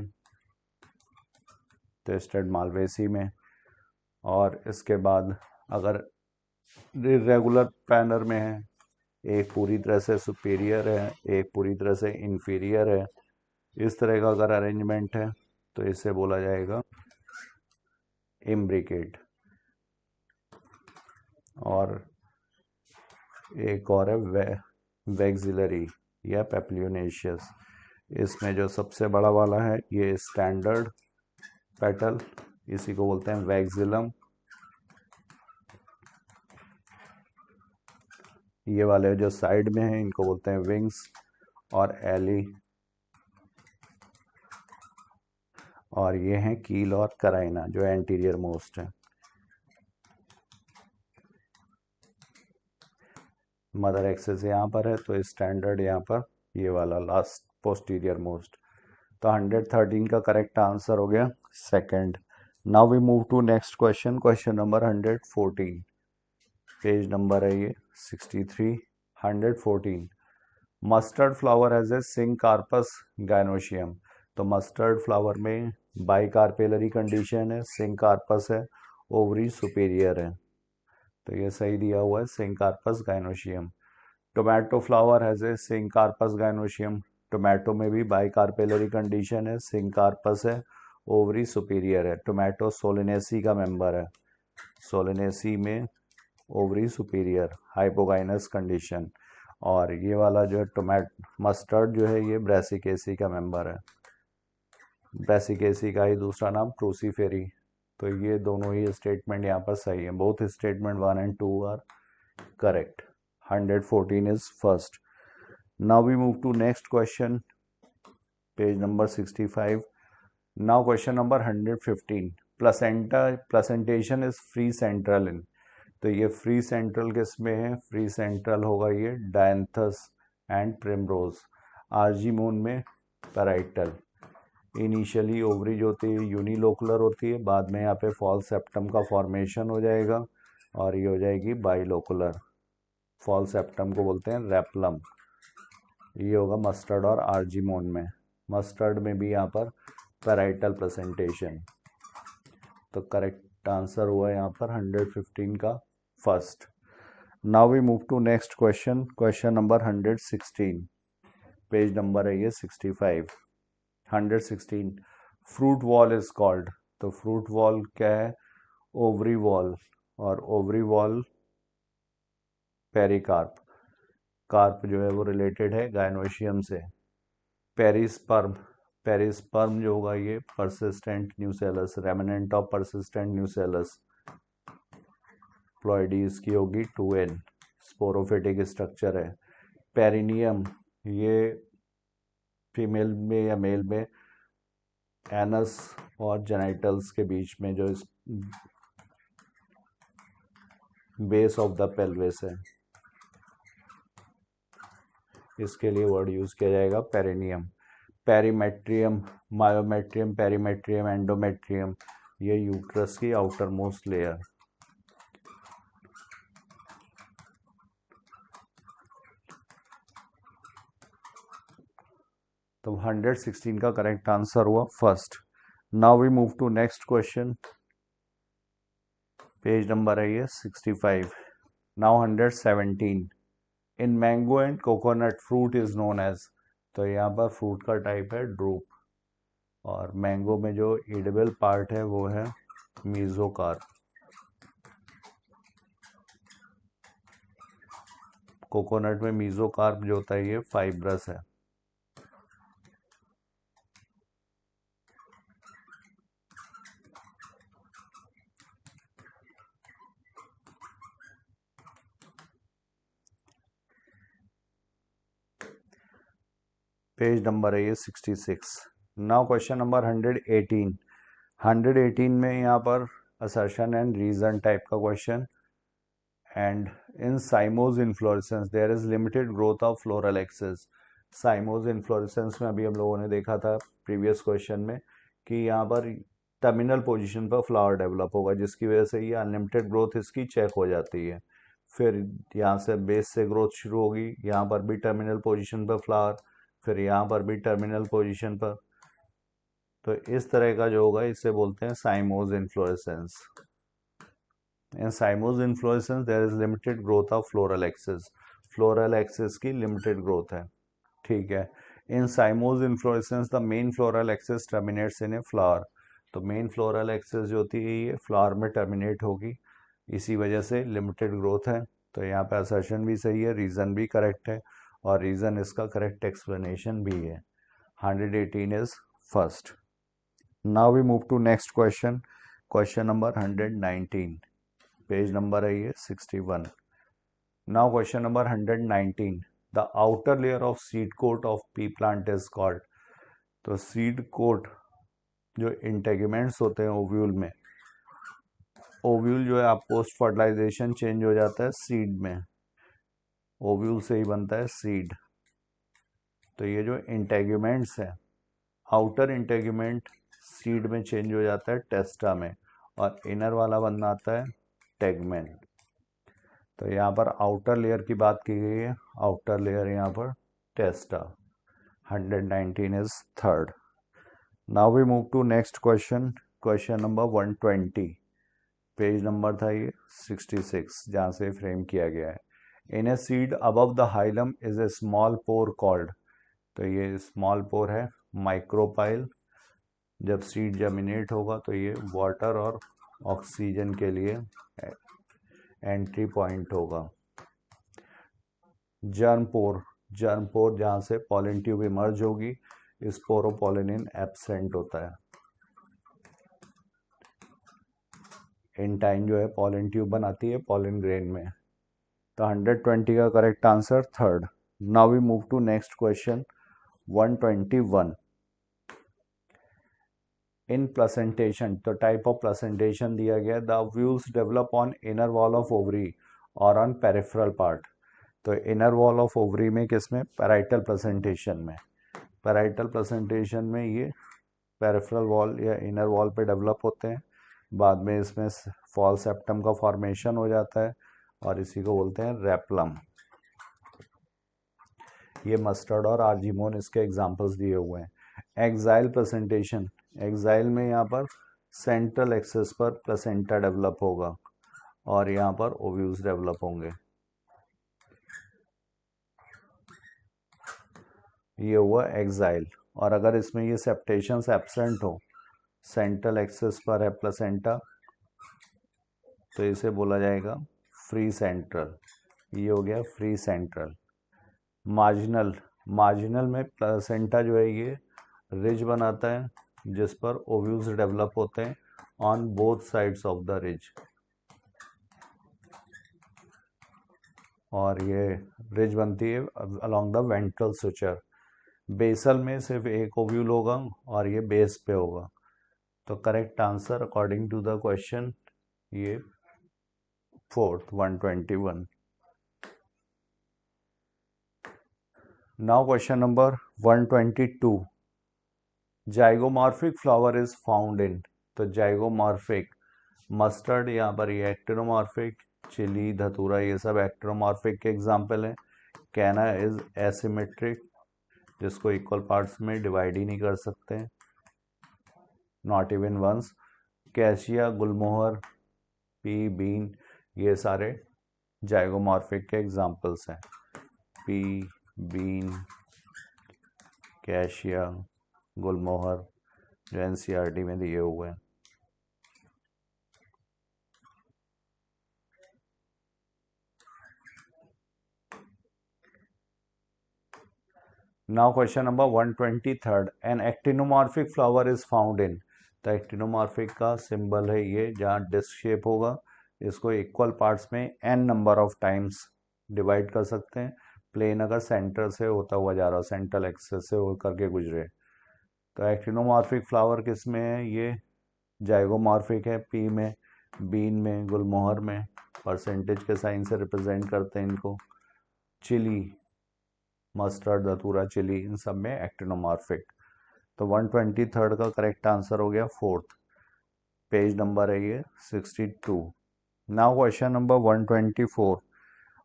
ट्विस्टेड मालवेसी में. और इसके बाद अगर रेगुलर पैनर में है, एक पूरी तरह से सुपीरियर है, एक पूरी तरह से इंफीरियर है, इस तरह का अगर अरेंजमेंट है तो इसे बोला जाएगा इम्ब्रिकेट. और एक और है वैक्सिलरी या पेप्लियोनेशियस. इसमें जो सबसे बड़ा वाला है ये स्टैंडर्ड पेटल, इसी को बोलते हैं वैक्सिलम. ये वाले जो साइड में हैं इनको बोलते हैं विंग्स और एली. और ये हैं कील और कराइना जो एंटीरियर मोस्ट है. मदर एक्सेस यहाँ पर है, तो स्टैंडर्ड यहाँ पर ये वाला लास्ट पोस्टीरियर मोस्ट. तो 113 का करेक्ट आंसर हो गया second. Now we move to next question. Question number 114. Page number है ये 63. 114 mustard flower as a syncarpous gynoecium. तो मस्टर्ड फ्लावर में बाइकार्पेलरी कंडीशन है, सिंकार्पस है, ओवरी सुपीरियर है. तो ये सही दिया हुआ है, syncarpous gynoecium. Tomato flower has a syncarpous gynoecium. Tomato में भी बाइकार्पेलरी कंडीशन है, सिंकार्पस है, ओवरी सुपीरियर है. टोमेटो सोलिनेसी का मेंबर है, सोलिनेसी में ओवरी सुपीरियर, हाइपोगाइनस कंडीशन. और ये वाला जो है मस्टर्ड जो है ये ब्रेसिकेसी का मेंबर है. ब्रेसिकेसी का ही दूसरा नाम क्रूसीफेरी. तो ये दोनों ही स्टेटमेंट यहाँ पर सही है. Both statement 1 and 2 are correct. 114 is first. Now we move to next question, page number 65. Now question number 115. Placentation is free central in. तो ये फ्री सेंट्रल किसमें है? फ्री सेंट्रल होगा ये डायंथस एंड प्रिमरोज. आर्जीमोन में parietal. Initially ovary जो होती है यूनिलोकुलर होती है, बाद में यहाँ पे फॉल सेप्टम का फॉर्मेशन हो जाएगा और ये हो जाएगी बाइलोकुलर. फॉल सेप्टम को बोलते हैं रेपलम. ये होगा मस्टर्ड और आर्जिमोन में। मस्टर्ड में भी यहाँ पर पैराइटल प्रेजेंटेशन। तो करेक्ट आंसर हुआ यहाँ पर 115 का first. Now we move to next question, question number 116, page number है ये 65। 116 फ्रूट वॉल इज कॉल्ड। तो फ्रूट वॉल क्या है? ओवरी वॉल, और ओवरी वॉल पेरिकार्प। कार्प जो है वो रिलेटेड है गायनोशियम से। पेरिस्पर्म, पेरिस्पर्म जो होगा ये persistent nucellus, remnant of persistent nucellus. Ploidies की होगी 2n, स्पोरोफिटिक स्ट्रक्चर है। पेरिनियम, ये फीमेल में या मेल में एनस और जेनाइटल्स के बीच में जो बेस ऑफ द पेल्विस है, इसके लिए वर्ड यूज किया जाएगा perineum. Perimetrium, myometrium, perimetrium, endometrium, ये यूट्रस की आउटर मोस्ट लेयर। तो 116 का करेक्ट आंसर हुआ first. Now we move to next question, page number है ये 65। Now 117 in mango and coconut fruit is known as. तो यहाँ पर फ्रूट का टाइप है ड्रूप, और मैंगो में जो एडिबल पार्ट है वो है मीजोकार्प। कोकोनट में मीजोकार्प जो होता है ये फाइब्रस है। पेज नंबर है ये 66। Now question number 118। 118 में यहाँ पर असर्शन एंड रीजन टाइप का question. And in cymose inflorescence there is limited growth of floral axis. Cymose inflorescence में अभी हम लोगों ने देखा था प्रीवियस क्वेश्चन में कि यहाँ पर टर्मिनल पोजीशन पर फ्लावर डेवलप होगा, जिसकी वजह से ये अनलिमिटेड ग्रोथ इसकी चेक हो जाती है। फिर यहाँ से बेस से ग्रोथ शुरू होगी, यहाँ पर भी टर्मिनल पोजीशन पर फ्लावर, फिर यहाँ पर भी टर्मिनल पोजीशन पर। तो इस तरह का जो होगा इसे बोलते हैं cymose inflorescence. In cymose inflorescence there is limited growth of floral axis. Floral axis की लिमिटेड ग्रोथ है, ठीक है। In cymose inflorescence the main floral axis terminates in a flower. तो मेन फ्लोरल एक्सिस जो होती है ये फ्लावर में टर्मिनेट होगी, इसी वजह से लिमिटेड ग्रोथ है। तो यहाँ पे असर्शन भी सही है, रीजन भी करेक्ट है, और रीजन इसका करेक्ट एक्सप्लेनेशन भी है। 118 is first. Now we move to next question, question number 119, page number है ये 61। Now question number 119 the outer layer of seed coat of pea plant is called. तो seed coat जो integuments होते हैं ovule में, ovule जो है आप पोस्ट फर्टिलाइजेशन चेंज हो जाता है सीड में, ओव्यूल से ही बनता है सीड। तो ये जो इंटेगुमेंट्स है, आउटर इंटेगुमेंट सीड में चेंज हो जाता है टेस्टा में, और इनर वाला बनाता है टेगमेन। तो यहाँ पर आउटर लेयर की बात की गई है, आउटर लेयर यहाँ पर testa. 119 is third. Now we move to next question, question number 120, page number था ये 66 जहाँ से फ्रेम किया गया है। In a seed above the hilum is a small pore called. तो ये स्मॉल पोर है माइक्रोपाइल। जब सीड जर्मिनेट होगा तो ये वाटर और ऑक्सीजन के लिए एंट्री पॉइंट होगा। जर्म पोर, जर्म पोर जहाँ से पॉलन ट्यूब इमर्ज होगी, स्पोरोपोलिनिन एब्सेंट होता है। इंटाइन जो है पॉलन ट्यूब बनाती है पॉलन ग्रेन में। तो 120 का correct answer third. Now we move to next question 121। In placentation, तो टाइप ऑफ प्लेसेंटेशन दिया गया, the views develop on inner wall of ovary और ऑन पेरिफेरल पार्ट। तो इनर वॉल ऑफ ओवरी में किसमें? पैराइटल प्लेसेंटेशन में। Parietal placentation में ये पेरिफेरल वॉल या इनर वॉल पे डेवलप होते हैं, बाद में इसमें फॉल सेप्टम का फॉर्मेशन हो जाता है, और इसी को बोलते हैं रेप्लम। ये मस्टर्ड और आर्जिमोन इसके एग्जांपल्स दिए हुए हैं। एक्साइल प्रेजेंटेशन, एक्साइल में यहाँ पर सेंट्रल एक्सेस पर प्लेसेंटा डेवलप होगा और यहाँ पर ओव्यूल्स डेवलप होंगे। ये हुआ एक्साइल। और अगर इसमें ये सेप्टेशंस एब्सेंट हो, सेंट्रल एक्सेस पर है प्लेसेंटा, तो इसे बोला जाएगा फ्री सेंट्रल। ये हो गया फ्री सेंट्रल। मार्जिनल, मार्जिनल में प्लेसेंटा जो है ये रिज बनाता है जिस पर ओव्यूल्स डेवलप होते हैं on both sides of the ridge, और ये रिज बनती है along the ventral suture. Basal में सिर्फ एक ओव्यूल होगा और ये बेस पे होगा। तो correct answer according to the question ये fourth 121। Now question number 122, zygomorphic flower is found in. तो जाइगोमॉर्फिक, मस्टर्ड यहाँ पर ये एक्टिनोमॉर्फिक, चिली, धतूरा ये सब एक्टिनोमॉर्फिक के एग्जाम्पल हैं। कैना इज एसिमेट्रिक, जिसको इक्वल पार्ट्स में डिवाइड ही नहीं कर सकते, not even once. Cassia, gulmohar, pea, bean ये सारे जाइगोमॉर्फिक के एग्जाम्पल्स हैं। पी, बीन, कैशिया, गुलमोहर जो एनसीईआरटी में दिए हुए हैं। Now question number 123, an actinomorphic flower is found in. तो एक्टिनोमॉर्फिक का सिंबल है ये, जहाँ डिस्क शेप होगा, इसको इक्वल पार्ट्स में n number of times divide कर सकते हैं। प्लेन अगर सेंटर से होता हुआ जा रहा हो, सेंट्रल एक्सेस से होकर के गुजरे। तो एक्टिनोमॉर्फिक फ्लावर किस में है, ये जाइगोमॉर्फिक है, पी में, बीन में, गुलमोहर में, परसेंटेज के साइन से रिप्रेजेंट करते हैं इनको। चिली, मस्टर्ड, धतूरा, चिली इन सब में एक्टिनोमॉर्फिक। तो 123 का करेक्ट आंसर हो गया फोर्थ, पेज नंबर है ये 62। नाउ क्वेश्चन नंबर 124,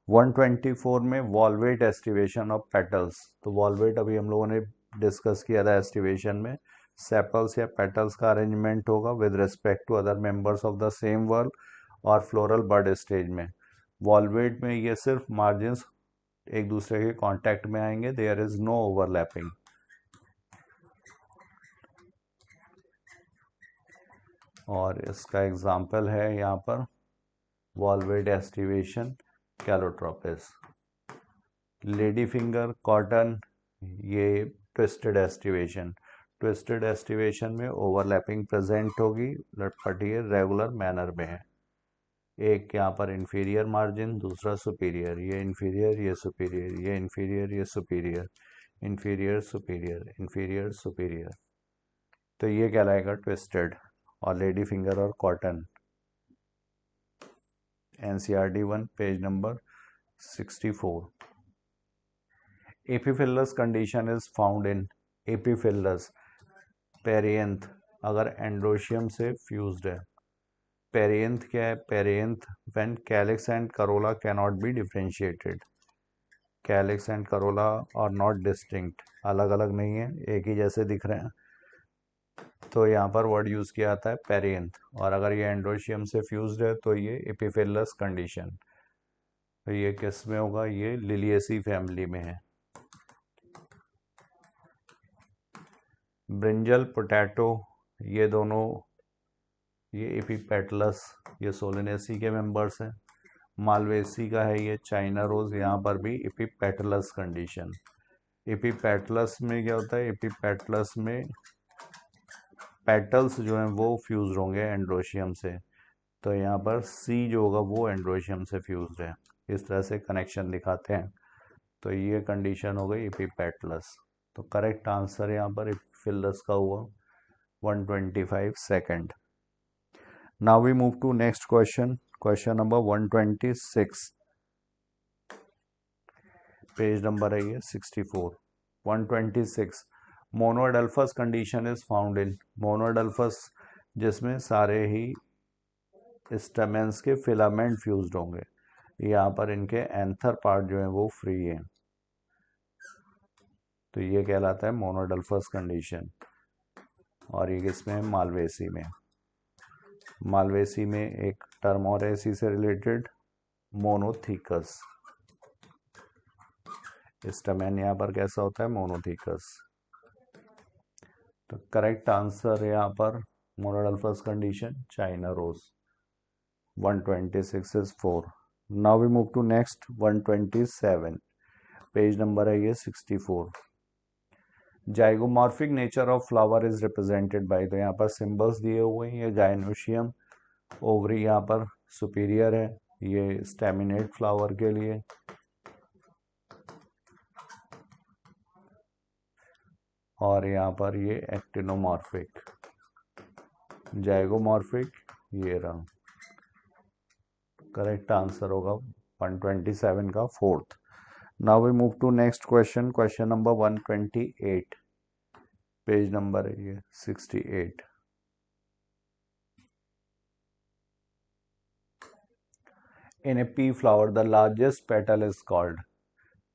124 में वॉल्वेट एस्टिवेशन ऑफ पेटल्स। तो वॉल्वेट अभी हम लोगों ने डिस्कस किया था एस्टिवेशन में, सेपल्स या पेटल्स का अरेंजमेंट होगा with respect to other members of the same whorl और फ्लोरल बर्ड स्टेज में। वॉल्वेट में ये सिर्फ मार्जिन्स एक दूसरे के कांटेक्ट में आएंगे, देयर इज नो ओवरलैपिंग। और इसका एग्जाम्पल है यहाँ पर valvate aestivation, calotropis. Lady finger, cotton, ये ट्विस्टेड एस्टिवेशन। ट्विस्टेड एस्टिवेशन में ओवरलैपिंग प्रेजेंट होगी बट ये रेगुलर मैनर में है। एक यहाँ पर इंफीरियर मार्जिन, दूसरा सुपीरियर, ये इंफीरियर, ये सुपीरियर, ये इंफीरियर, ये superior, inferior superior, inferior superior. तो ये कहलाएगा ट्विस्टेड। और लेडी फिंगर और cotton, NCERT 1 page number 64। Epiphyllous condition is found in. Epiphyllous, perianth अगर एंड्रोशियम से फ्यूज्ड है। पेरियंथ क्या है, perianth when calyx and corolla cannot be differentiated. Calyx and corolla are not distinct, अलग अलग नहीं है, एक ही जैसे दिख रहे हैं, तो यहाँ पर वर्ड यूज किया जाता है पेरियंथ। और अगर ये एंड्रोशियम से फ्यूज्ड है तो ये एपीफिलस कंडीशन। तो ये किस में होगा, ये लिलिएसी फैमिली में है। ब्रिंजल, पोटैटो ये दोनों, ये एपीपेटलस, ये सोलेनेसी के मेंबर्स हैं। मालवेसी का है ये चाइना रोज, यहाँ पर भी एपीपेटलस कंडीशन। एपीपेटलस में क्या होता है, एपीपेटलस में पेटल्स जो हैं वो फ्यूज होंगे एंड्रोशियम से, तो यहाँ पर सी जो होगा वो एंड्रोशियम से फ्यूज्ड है, इस तरह से कनेक्शन दिखाते हैं। तो ये कंडीशन हो गई एपीपेटलस। तो करेक्ट आंसर यहाँ पर एपीफिलस का हुआ 125 second. Now we move to next question, question number 126, page number है ये 64। 126, monoadelphous condition is found in. Monoadelphous जिसमें सारे ही स्टेमेंस के फिलामेंट फ्यूज्ड होंगे, यहाँ पर इनके एंथर पार्ट जो है वो फ्री है। तो ये कहलाता है मोनोडल्फस कंडीशन। और ये किसमें है? मालवेसी में। मालवेसी में एक टर्म और है इसी से रिलेटेड, मोनोथीकस। स्टेमेन यहाँ पर कैसा होता है? मोनोथीकस। तो करेक्ट आंसर यहाँ पर monadelphous condition, china rose. 126 is 4. Now we move to next 127. Page number है ये 64। Zygomorphic nature of flower is represented by, तो यहाँ पर सिंबल्स दिए हुए हैं। ये गायनोशियम ओवरी यहाँ पर सुपीरियर है, ये स्टेमिनेट फ्लावर के लिए। और यहाँ पर ये एक्टिनोमॉर्फिक। जाइगोमॉर्फिक ये रहा। करेक्ट आंसर होगा 127 का fourth. Now we move to next question, question number 128। Page number है ये 68। In a pea flower the largest petal is called,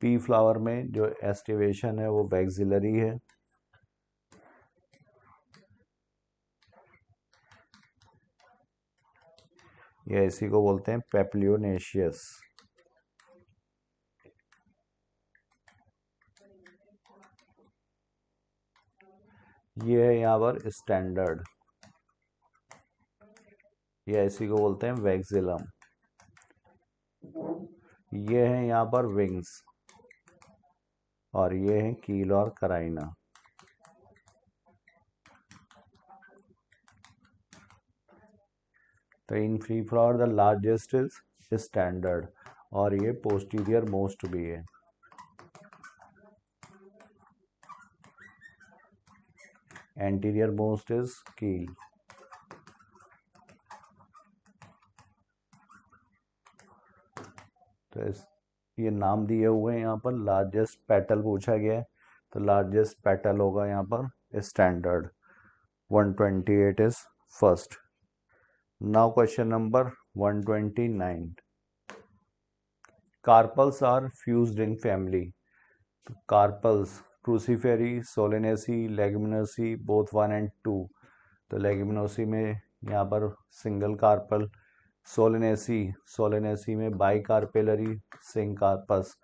pea flower में जो एस्टिवेशन है वो वैक्सिलरी है। ये इसी को बोलते हैं पेप्लियोनेशियस। ये है यहाँ पर स्टैंडर्ड, ये इसी को बोलते हैं वैक्सिलम। ये है यहाँ पर विंग्स, और ये है कील और कराइना। तो in free flower the largest is standard, और ये पोस्टीरियर मोस्ट भी है। एंटीरियर मोस्ट इज कील। तो ये नाम दिए हुए हैं यहाँ पर। लार्जेस्ट पेटल पूछा गया है, तो लार्जेस्ट पेटल होगा यहाँ पर standard. 128 is first. Now question number 129। Carpels are fused in family, carpels Cruciferae, Solanaceae, Leguminosae, both 1 and 2। तो लेग्यूमिनोसी में यहाँ पर सिंगल कार्पल, सोलेनेसी में bicarpellary syncarpous,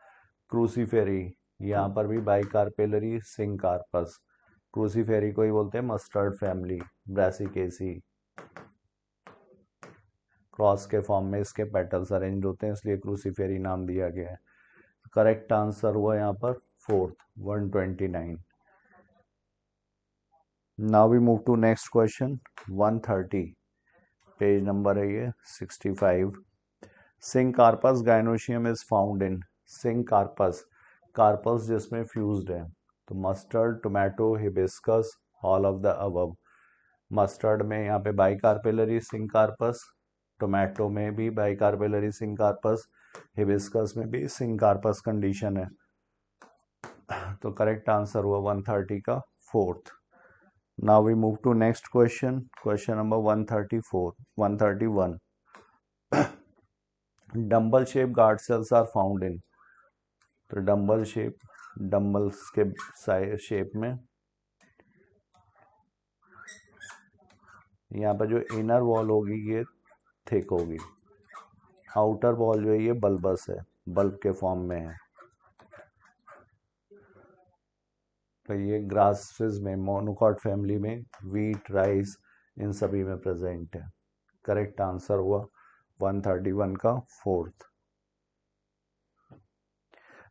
Cruciferae यहाँ पर भी bicarpellary syncarpous. Cruciferae को ही बोलते हैं मस्टर्ड फैमिली, ब्रासिकेसी। क्रॉस के फॉर्म में इसके पेटल्स अरेंज होते हैं, इसलिए क्रूसीफेरी नाम दिया गया है। करेक्ट आंसर हुआ यहाँ पर fourth, 129। Now we move to next question 130। Page number है ये 65। Syncarpous gynoecium is found in, syncarpous, carpus जिसमें फ्यूज्ड है, तो mustard, tomato, hibiscus, all of the above. Mustard में यहाँ पे बाइकार्पेलरी सिंग कार्पस, टोमेटो में भी बाइकार्पेलरी सिंग कार्पस, हिबिस्कस में भी सिंग कार्पस कंडीशन है। तो करेक्ट आंसर हुआ 130 का fourth. Now we move to next question, question number 131। Dumbbell shape guard cells are found in, तो डम्बल शेप, डम्बल्स के शेप में यहाँ पर जो इनर वॉल होगी ये थिक होगी, आउटर वॉल जो है ये बल्बस है, बल्ब के फॉर्म में है। तो ये ग्रासेस में, मोनोकॉट फैमिली में, वीट, राइस, इन सभी में प्रेजेंट है। करेक्ट आंसर हुआ 131 का fourth.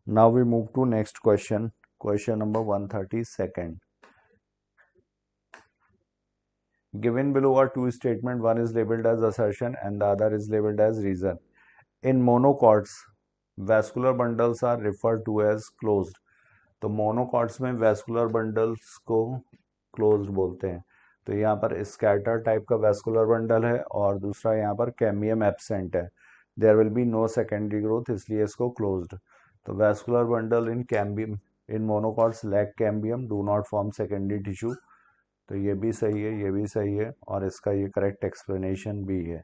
Now we move to next question, question number 132। Given below are two statements, one is labeled as assertion and the other is labeled as reason. In monocots, vascular bundles are referred to as closed. तो monocots में vascular bundles को closed बोलते हैं। तो यहाँ पर scatter type का vascular bundle है और दूसरा यहाँ पर कैम्बियम एब्सेंट है। There will be no secondary growth, इसलिए इसको क्लोज्ड। तो vascular bundle in cambium, in monocots lack cambium, do not form secondary tissue. तो ये भी सही है, ये भी सही है, और इसका ये करेक्ट एक्सप्लेनेशन भी है।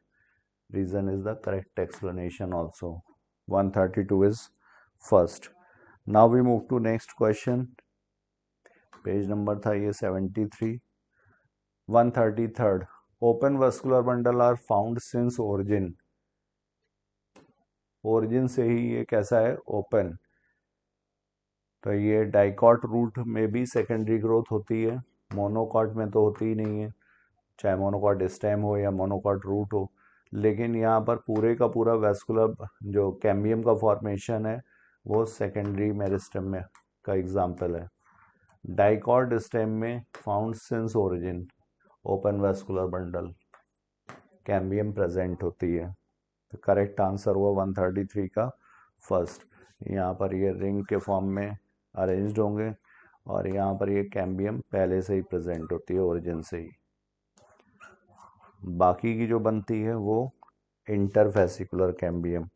Reason is the correct explanation also. 132 is first. Now we move to next question, page number था ये 73। 133 open vascular bundle are found since origin. Origin से ही ये कैसा है, ओपन। तो ये डाइकॉट रूट में भी सेकेंडरी ग्रोथ होती है, मोनोकॉट में तो होती ही नहीं है, चाहे मोनोकॉट स्टेम हो या मोनोकॉट रूट हो। लेकिन यहाँ पर पूरे का पूरा वेस्कुलर जो कैम्बियम का फॉर्मेशन है वो सेकेंडरी मेरिस्टेम में का एग्जाम्पल है। डाइकॉट स्टेम में found since origin, open vascular bundle, cambium present होती है। तो करेक्ट आंसर हुआ 133 का फर्स्ट। यहाँ पर ये रिंग के फॉर्म में अरेंज्ड होंगे और यहाँ पर ये कैम्बियम पहले से ही प्रेजेंट होती है ओरिजिन से ही। बाकी की जो बनती है वो इंटरफेसिकुलर कैम्बियम,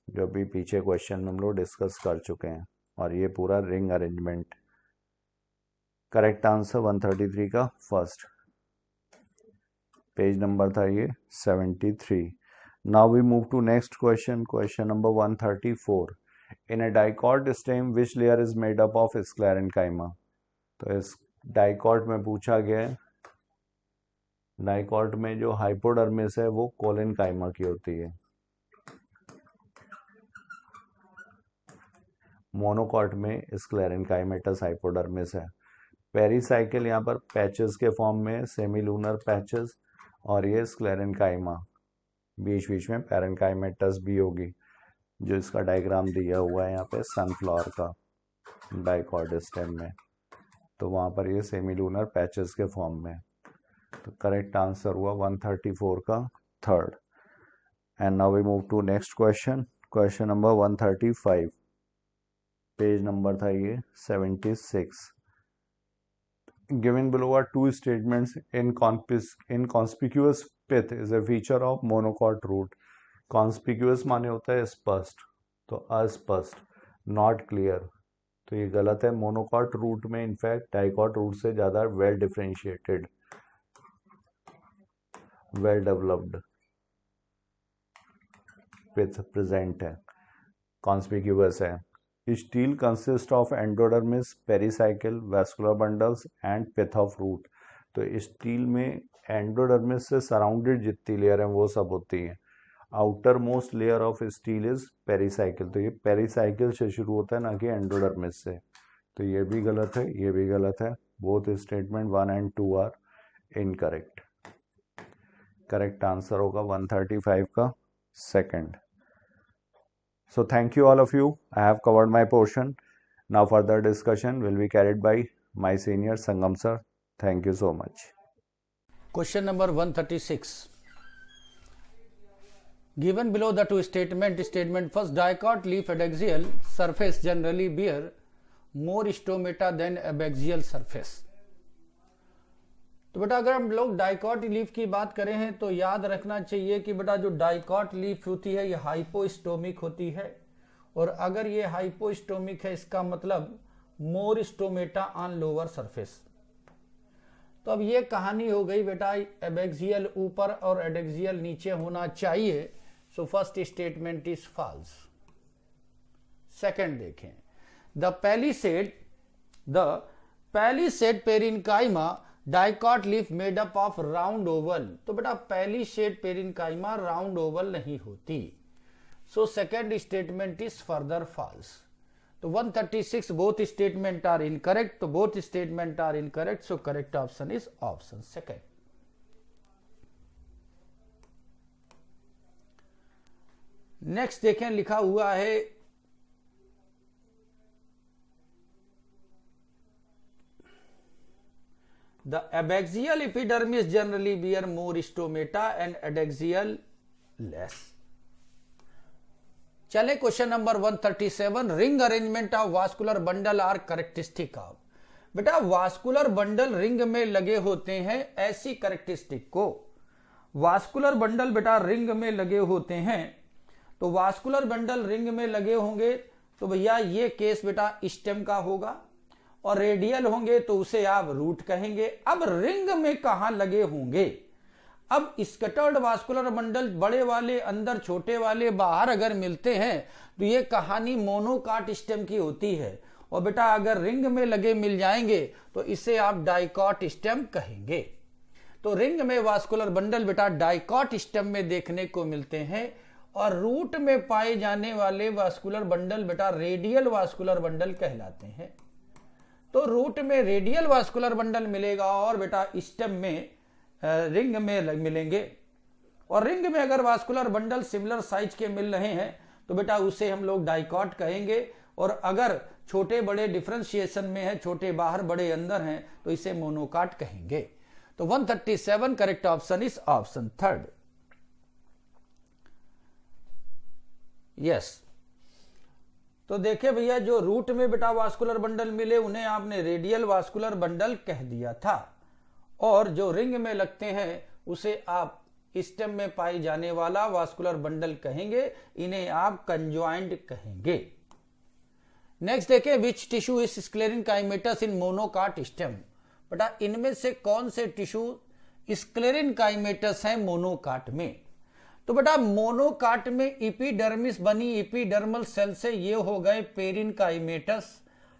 जो भी पीछे क्वेश्चन में हम लोग डिस्कस कर चुके हैं, और ये पूरा रिंग अरेंजमेंट। करेक्ट आंसर 133 का फर्स्ट। पेज नंबर था ये 73। Now we move to next question, question number 134। In a dicot stem which layer is made up of sclerenchyma. तो इस डाइकॉट में पूछा गया है, डाइकॉट में जो हाइपोडर्मिस है वो कोलेनकाइमा की होती है, मोनोकॉट में स्क्लेरेन्काइमेटस हाइपोडर्मिस है। पेरीसाइकिल यहाँ पर पैचेस के फॉर्म में, सेमीलूनर पैचेस, और ये स्क्लेरेन्काइमा, बीच बीच में पैरेन्काइमेटस भी होगी, जो इसका डायग्राम दिया हुआ है यहाँ पे सनफ्लावर का डाइकॉट स्टेम में। तो वहाँ पर ये सेमीलूनर पैचेस के फॉर्म में। तो करेक्ट आंसर हुआ 134 का third. And now we move to next question, question number 135। Page number था ये 76। Given below are two statements. Inconspicuous pith is a feature of monocot root. Conspicuous माने होता है स्पष्ट, तो अस्पष्ट, नॉट क्लियर, तो ये गलत है। मोनोकॉट रूट में इनफैक्ट डाइकॉट रूट से ज़्यादा well differentiated, well developed pith present है, कॉन्स्पिक्यूअस है। Stele consist of endodermis, pericycle, vascular bundles and pith of root. तो स्टील में एंडोडर्मिस से सराउंडेड जितनी लेयर हैं वो सब होती हैं। Outermost layer of stele is pericycle, तो ये पेरीसाइकिल से शुरू होता है, ना कि एंडोडर्मिस से। तो ये भी गलत है, ये भी गलत है। Both statement 1 and 2 are incorrect. Correct answer होगा 135 का second. So thank you all of you. I have covered my portion. Now further discussion will be carried by my senior Sangam sir. Thank you so much. Question number 136. Given below the two statement first, dicot leaf adaxial surface generally bear more stomata than abaxial surface. तो बेटा अगर हम लोग dicot leaf की बात करें हैं तो याद रखना चाहिए कि बेटा जो डाइकॉट लीफ होती है ये हाइपोस्टोमिक होती है, और अगर ये हाइपोस्टोमिक है इसका मतलब मोर स्टोमेटा ऑन लोअर सरफेस। तो अब ये कहानी हो गई बेटा एबैक्सियल ऊपर और एडेक्सियल नीचे होना चाहिए। So first statement is false. Second देखें, the palisade parenchyma dicot leaf made up of round oval. तो बेटा पैलिसेड पेरिनकाइमा राउंड ओवल नहीं होती। So second statement is further false. तो 136 बोथ स्टेटमेंट आर इनकरेक्ट। तो both statement are incorrect, so correct option is option second. Next देखें, लिखा हुआ है The abaxial epidermis generally bear more stomata and adaxial less. चले question number 137, ring arrangement of vascular bundle are characteristic of. बेटा vascular bundle ring में लगे होते हैं, ऐसी करेक्टरिस्टिक को वास्कुलर बंडल बेटा रिंग में लगे होते हैं। तो वास्कुलर बंडल रिंग में लगे होंगे तो भैया ये केस बेटा स्टेम का होगा, और रेडियल होंगे तो उसे आप रूट कहेंगे। अब रिंग में कहां लगे होंगे? अब स्कैटर्ड वास्कुलर बंडल बड़े वाले अंदर, छोटे वाले बाहर अगर मिलते हैं तो ये कहानी मोनोकाट स्टेम की होती है, और बेटा अगर रिंग में लगे मिल जाएंगे तो इसे आप डाइकॉट स्टेम कहेंगे। तो रिंग में वास्कुलर बंडल बेटा डाइकॉट स्टेम में देखने को मिलते हैं, और रूट में पाए जाने वाले वास्कुलर बंडल बेटा रेडियल वास्कुलर बंडल कहलाते हैं। तो रूट में रेडियल वास्कुलर बंडल मिलेगा और बेटा स्टेम में रिंग में मिलेंगे। और रिंग में अगर वास्कुलर बंडल सिमिलर साइज के मिल रहे हैं तो बेटा उसे हम लोग डाइकॉट कहेंगे, और अगर छोटे बड़े डिफरेंशिएशन में है, छोटे बाहर बड़े अंदर हैं, तो इसे मोनोकाट कहेंगे। तो 137 correct option is option third. Yes, तो देखे भैया जो रूट में बेटा वास्कुलर बंडल मिले उन्हें आपने रेडियल वास्कुलर बंडल कह दिया था, और जो रिंग में लगते हैं उसे आप स्टेम में पाई जाने वाला वास्कुलर बंडल कहेंगे, इन्हें आप कंजॉइंट कहेंगे। नेक्स्ट देखें, which tissue is sclerenchymatous in monocot stem. बेटा इनमें से कौन से टिश्यू स्क्लेरेनकाइमेटस हैं मोनोकाट में। तो बेटा मोनोकाट में इपीडर्मिस बनी इपीडर्मल सेल से ये हो गए पेरिनकाइमेटस,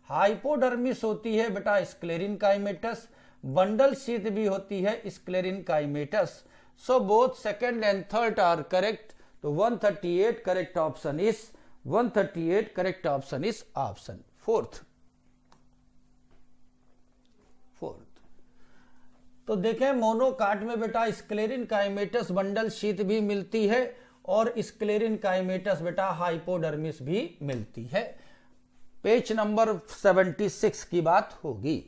हाइपोडर्मिस होती है बेटा स्क्लेरेनकाइमेटस, बंडल शीथ भी होती है sclerenchymatous. So both second and third are correct. तो 138 correct option is 138 correct option is option fourth. तो देखें मोनोकाट में बेटा स्क्लेरेनकाइमेटस बंडल शीथ भी मिलती है और स्क्लेरेनकाइमेटस बेटा हाइपोडर्मिस भी मिलती है। पेज नंबर 76 की बात होगी।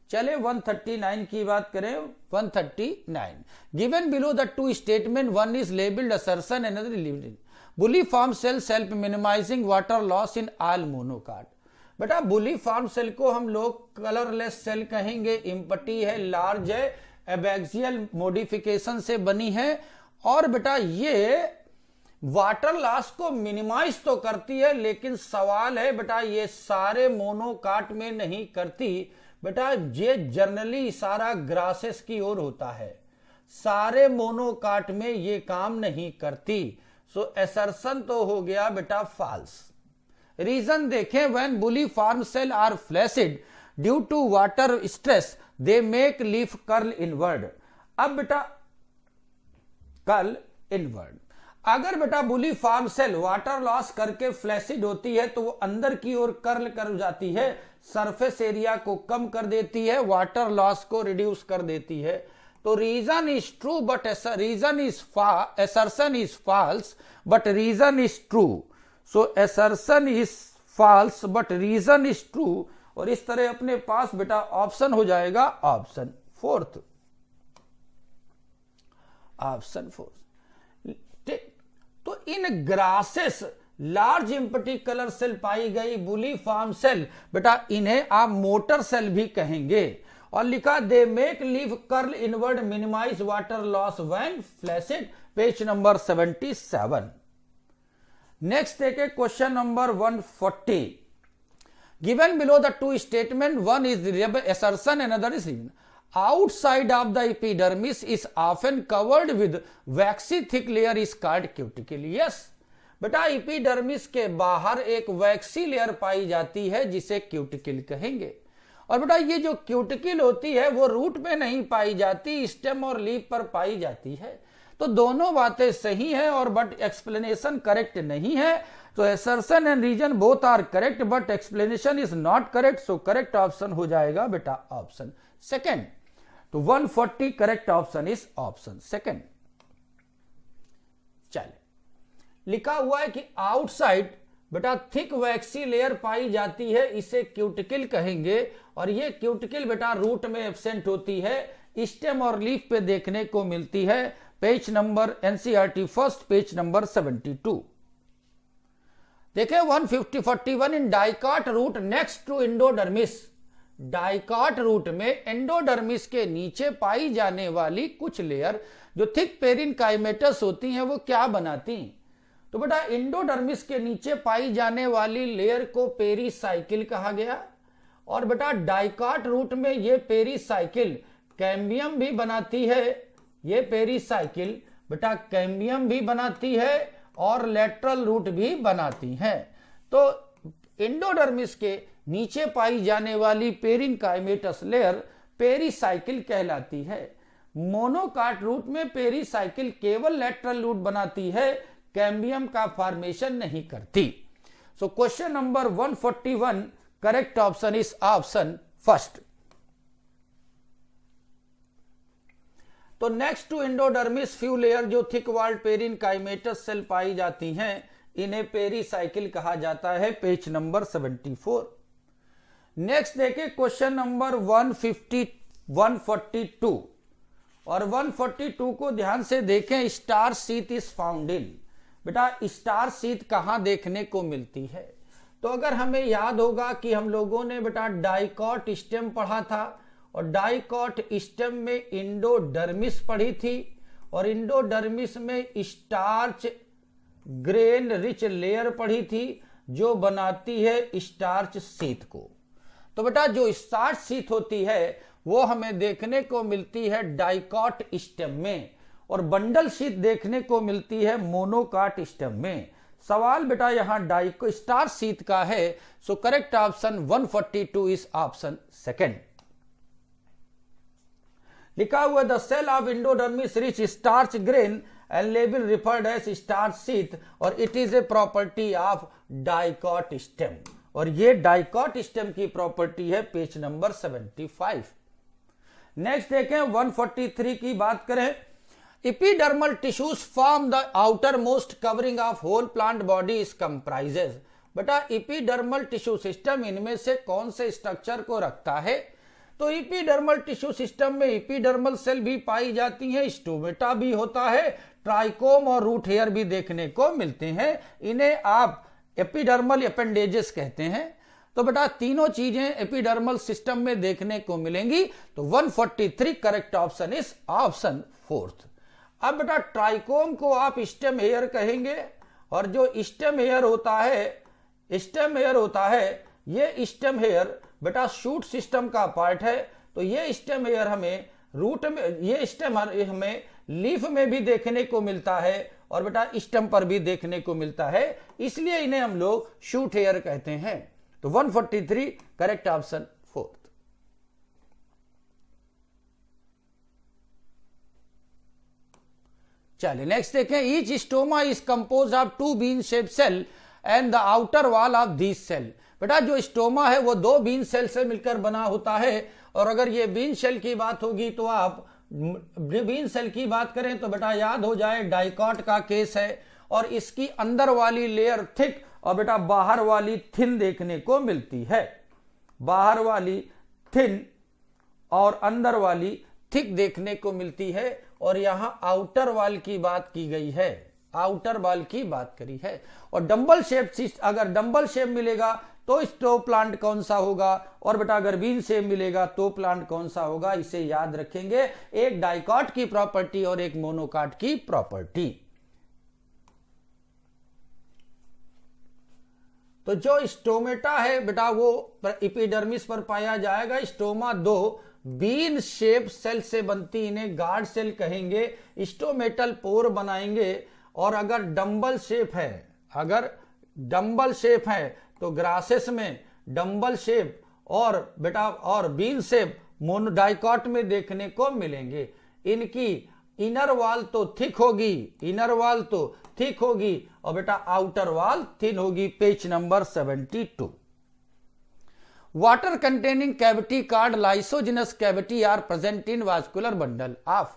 चले 139 की बात करें। 139 given below the two statement, one is labelled assertion, another limited. Bulliform cells help minimising water loss in all monocot. बेटा बुली फॉर्म सेल को हम लोग कलरलेस सेल कहेंगे, इम्पटी है, लार्ज है, एबैक्सियल मॉडिफिकेशन से बनी है, और बेटा ये वाटर लॉस को मिनिमाइज तो करती है, लेकिन सवाल है बेटा ये सारे मोनोकाट में नहीं करती। बेटा ये जनरली इशारा ग्रासेस की ओर होता है, सारे मोनोकाट में ये काम नहीं करती। सो एसर्शन तो हो गया बेटा फॉल्स। रीजन देखें, when bulliform cell are flaccid due to water stress they make leaf curl inward. अब बेटा कर्ल इनवर्ड, अगर बेटा bulliform cell water loss करके फ्लैसिड होती है तो वो अंदर की ओर कर्ल कर जाती है, सरफेस एरिया को कम कर देती है, वाटर लॉस को रिड्यूस कर देती है। तो reason is true but reason is assertion is false but reason is true. So assertion is false but reason is true, और इस तरह अपने पास बेटा ऑप्शन हो जाएगा ऑप्शन फोर्थ। Option fourth. तो in grasses large empty colour cell पाई गई बुली फॉर्म सेल, बेटा इन्हें आप मोटर सेल भी कहेंगे, और लिखा they make leaf curl inward minimize water loss when flaccid. Page number 77। Next देखे question number 140। Given below the two statement, one is assertion, another is reason. Outside of the epidermis is often covered with waxy thick layer is called cuticle. Yes, बेटा epidermis के बाहर एक waxy layer पाई जाती है जिसे cuticle कहेंगे, और बेटा ये जो क्यूटिकल होती है वो रूट में नहीं पाई जाती, स्टेम और लीफ पर पाई जाती है। तो दोनों बातें सही हैं, और बट एक्सप्लेनेशन करेक्ट नहीं है। तो assertion and reason both are correct but explanation is not correct. So correct option हो जाएगा बेटा ऑप्शन सेकेंड। तो 140 correct option is option second. चले, लिखा हुआ है कि आउटसाइड बेटा थिक वैक्सी लेयर पाई जाती है, इसे क्यूटिकल कहेंगे, और ये क्यूटिकल बेटा रूट में एब्सेंट होती है, स्टेम और लीफ पे देखने को मिलती है। Page number NCERT first, page number 72। देखें 141 in dicot root next to endodermis. Dicot root में एंडोडर्मिस के नीचे पाई जाने वाली कुछ लेयर जो थिक पेरिनकाइमेटस होती हैं वो क्या बनाती? तो बेटा एंडोडर्मिस के नीचे पाई जाने वाली लेयर को पेरीसाइकिल कहा गया, और बेटा डाइकॉट रूट में ये पेरीसाइकिल कैम्बियम भी बनाती है, ये पेरीसाइकिल बेटा कैम्बियम भी बनाती है और लेटरल रूट भी बनाती हैं। तो एंडोडर्मिस के नीचे पाई जाने वाली पेरिनकाइमेटस लेयर पेरीसाइकिल कहलाती है। मोनोकाट रूट में पेरीसाइकिल केवल लेटरल रूट बनाती है, कैम्बियम का फॉर्मेशन नहीं करती। So question number 141 correct option is option first. तो next to endodermis few layer जो थिक वॉल्ड पेरिनकाइमेटस सेल पाई जाती हैं, इन्हें पेरीसाइकिल कहा जाता है। Page number 74। नेक्स्ट देखें क्वेश्चन नंबर 142 और 142 को ध्यान से देखें। Star sheath is found in. बेटा स्टार शीथ कहां देखने को मिलती है? तो अगर हमें याद होगा कि हम लोगों ने बेटा डाइकॉट स्टेम पढ़ा था और डाइकॉट स्टेम में इंडोडर्मिस पढ़ी थी और इंडोडर्मिस में स्टार्च ग्रेन रिच लेयर पढ़ी थी जो बनाती है स्टार्च शीथ को। तो बेटा जो स्टार्च शीथ होती है वो हमें देखने को मिलती है डाइकॉट स्टेम में और बंडल शीथ देखने को मिलती है मोनोकाट स्टेम में। सवाल बेटा यहां डाइको स्टार्च शीथ का है। So correct option 142 is option second. लिखा हुआ the cell of endodermis rich starch grain and label referred as starch sheath और it is a property of dicot stem और ये डाइकॉट स्टेम की प्रॉपर्टी है। Page number 75। Next देखें 143 की बात करें। Epidermal tissues form the outer most covering of whole plant body is comprises. बेटा एपिडर्मल टिश्यू सिस्टम इनमें से कौन से स्ट्रक्चर को रखता है? तो एपिडर्मल टिश्यू सिस्टम में एपिडर्मल सेल भी पाई जाती हैं, स्टोमेटा भी होता है, ट्राइकोम और रूट हेयर भी देखने को मिलते हैं। इन्हें आप एपिडर्मल अपेंडेजेस कहते हैं। तो बेटा तीनों चीजें एपिडर्मल सिस्टम में देखने को मिलेंगी। तो 143 correct option is option fourth. अब बेटा ट्राइकोम को आप स्टेम हेयर कहेंगे और जो स्टेम हेयर होता है ये स्टेम हेयर बेटा शूट सिस्टम का पार्ट है। तो ये स्टेम हेयर हमें रूट में, ये स्टेम हमें लीफ में भी देखने को मिलता है और बेटा स्टेम पर भी देखने को मिलता है, इसलिए इन्हें हम लोग शूट हेयर कहते हैं। तो 143 करेक्ट ऑप्शन फोर्थ। चलिए नेक्स्ट देखें। Each stoma is compose of 2 bean shape cell and the outer wall of this cell. बेटा जो स्टोमा है वो 2 बीन सेल से मिलकर बना होता है और अगर ये बीन सेल की बात होगी तो आप बीन सेल की बात करें तो बेटा याद हो जाए डाइकॉट का केस है और इसकी अंदर वाली लेयर थिक और बेटा बाहर वाली थिन देखने को मिलती है। बाहर वाली थिन और अंदर वाली थिक देखने को मिलती है और यहां आउटर वॉल की बात की गई है, आउटर वॉल की बात करी है। और डंबल शेप, अगर डंबल शेप मिलेगा तो स्टो प्लांट कौन सा होगा और बेटा अगर बीन शेप मिलेगा तो प्लांट कौन सा होगा, इसे याद रखेंगे। एक डाइकॉट की प्रॉपर्टी और एक मोनोकाट की प्रॉपर्टी। तो जो स्टोमेटा है बेटा वो एपिडर्मिस पर पाया जाएगा। स्टोमा 2 बीन शेप सेल से बनती, इन्हें गार्ड सेल कहेंगे, स्टोमेटल पोर बनाएंगे। और अगर डंबल शेप है तो ग्रासेस में डंबल शेप और बेटा और बीन शेप मोनोडाइकॉट में देखने को मिलेंगे। इनकी इनर वॉल तो थिक होगी, और बेटा आउटर वॉल थिन होगी। Page number 72। Water containing cavity called lysigenous cavity are present in vascular bundle of.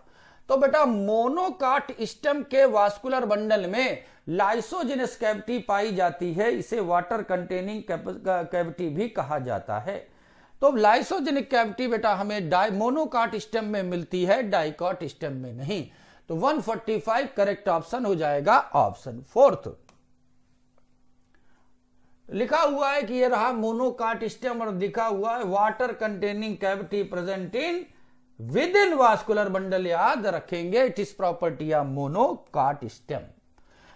तो बेटा मोनोकाट स्टेम के वास्कुलर बंडल में लाइसोजिनस कैविटी पाई जाती है, इसे वाटर कंटेनिंग कैविटी भी कहा जाता है। तो लाइसोजेनिक कैविटी बेटा हमें मोनोकाट स्टेम में मिलती है, डाइकॉट स्टेम में नहीं। तो 145 करेक्ट ऑप्शन हो जाएगा ऑप्शन फोर्थ। लिखा हुआ है कि ये रहा मोनोकाट स्टेम और लिखा हुआ है water containing cavity present in within vascular bundle, याद रखेंगे। It is property of monocot stem.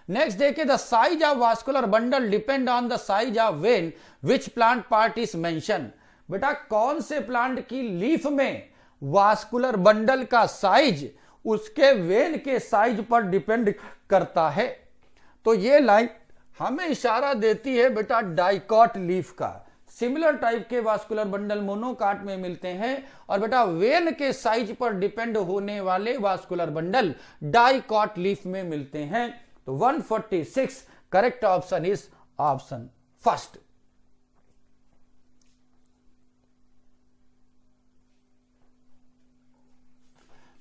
Next देखिए, the size of vascular bundle depend on the size of vein which plant part is mention. बेटा कौन से plant की leaf में vascular bundle का size उसके वेन के साइज पर डिपेंड करता है। तो ये लाइन हमें इशारा देती है बेटा डाइकॉट लीफ का। सिमिलर टाइप के वास्कुलर बंडल मोनोकाट में मिलते हैं और बेटा वेन के साइज पर डिपेंड होने वाले वास्कुलर बंडल डाइकॉट लीफ में मिलते हैं। तो 146 correct option is option first.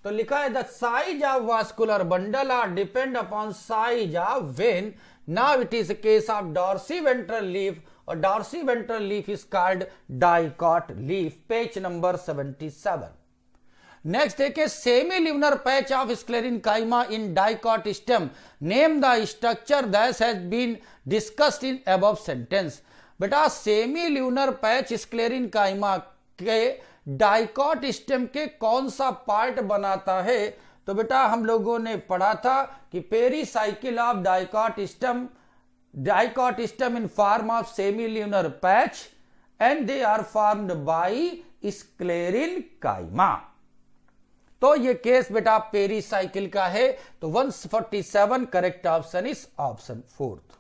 तो लिखा है the size of vascular bundle are depend upon size of vein. Now it is case of dorsiventral leaf और dorsiventral leaf is called dicot leaf. Page number 77। Next देखिए semi lunar patch of sclerenchyma in dicot stem, name the structure that has been discussed in above sentence. बेटा semi lunar patch sclerenchyma के dicot stem के कौन सा part बनाता है? तो बेटा हम लोगों ने पढ़ा था कि pericycle of dicot stem in form of semi lunar patch and they are formed by sclerenchyma. तो ये केस बेटा पेरीसाइकिल का है। तो 147 correct option is option fourth.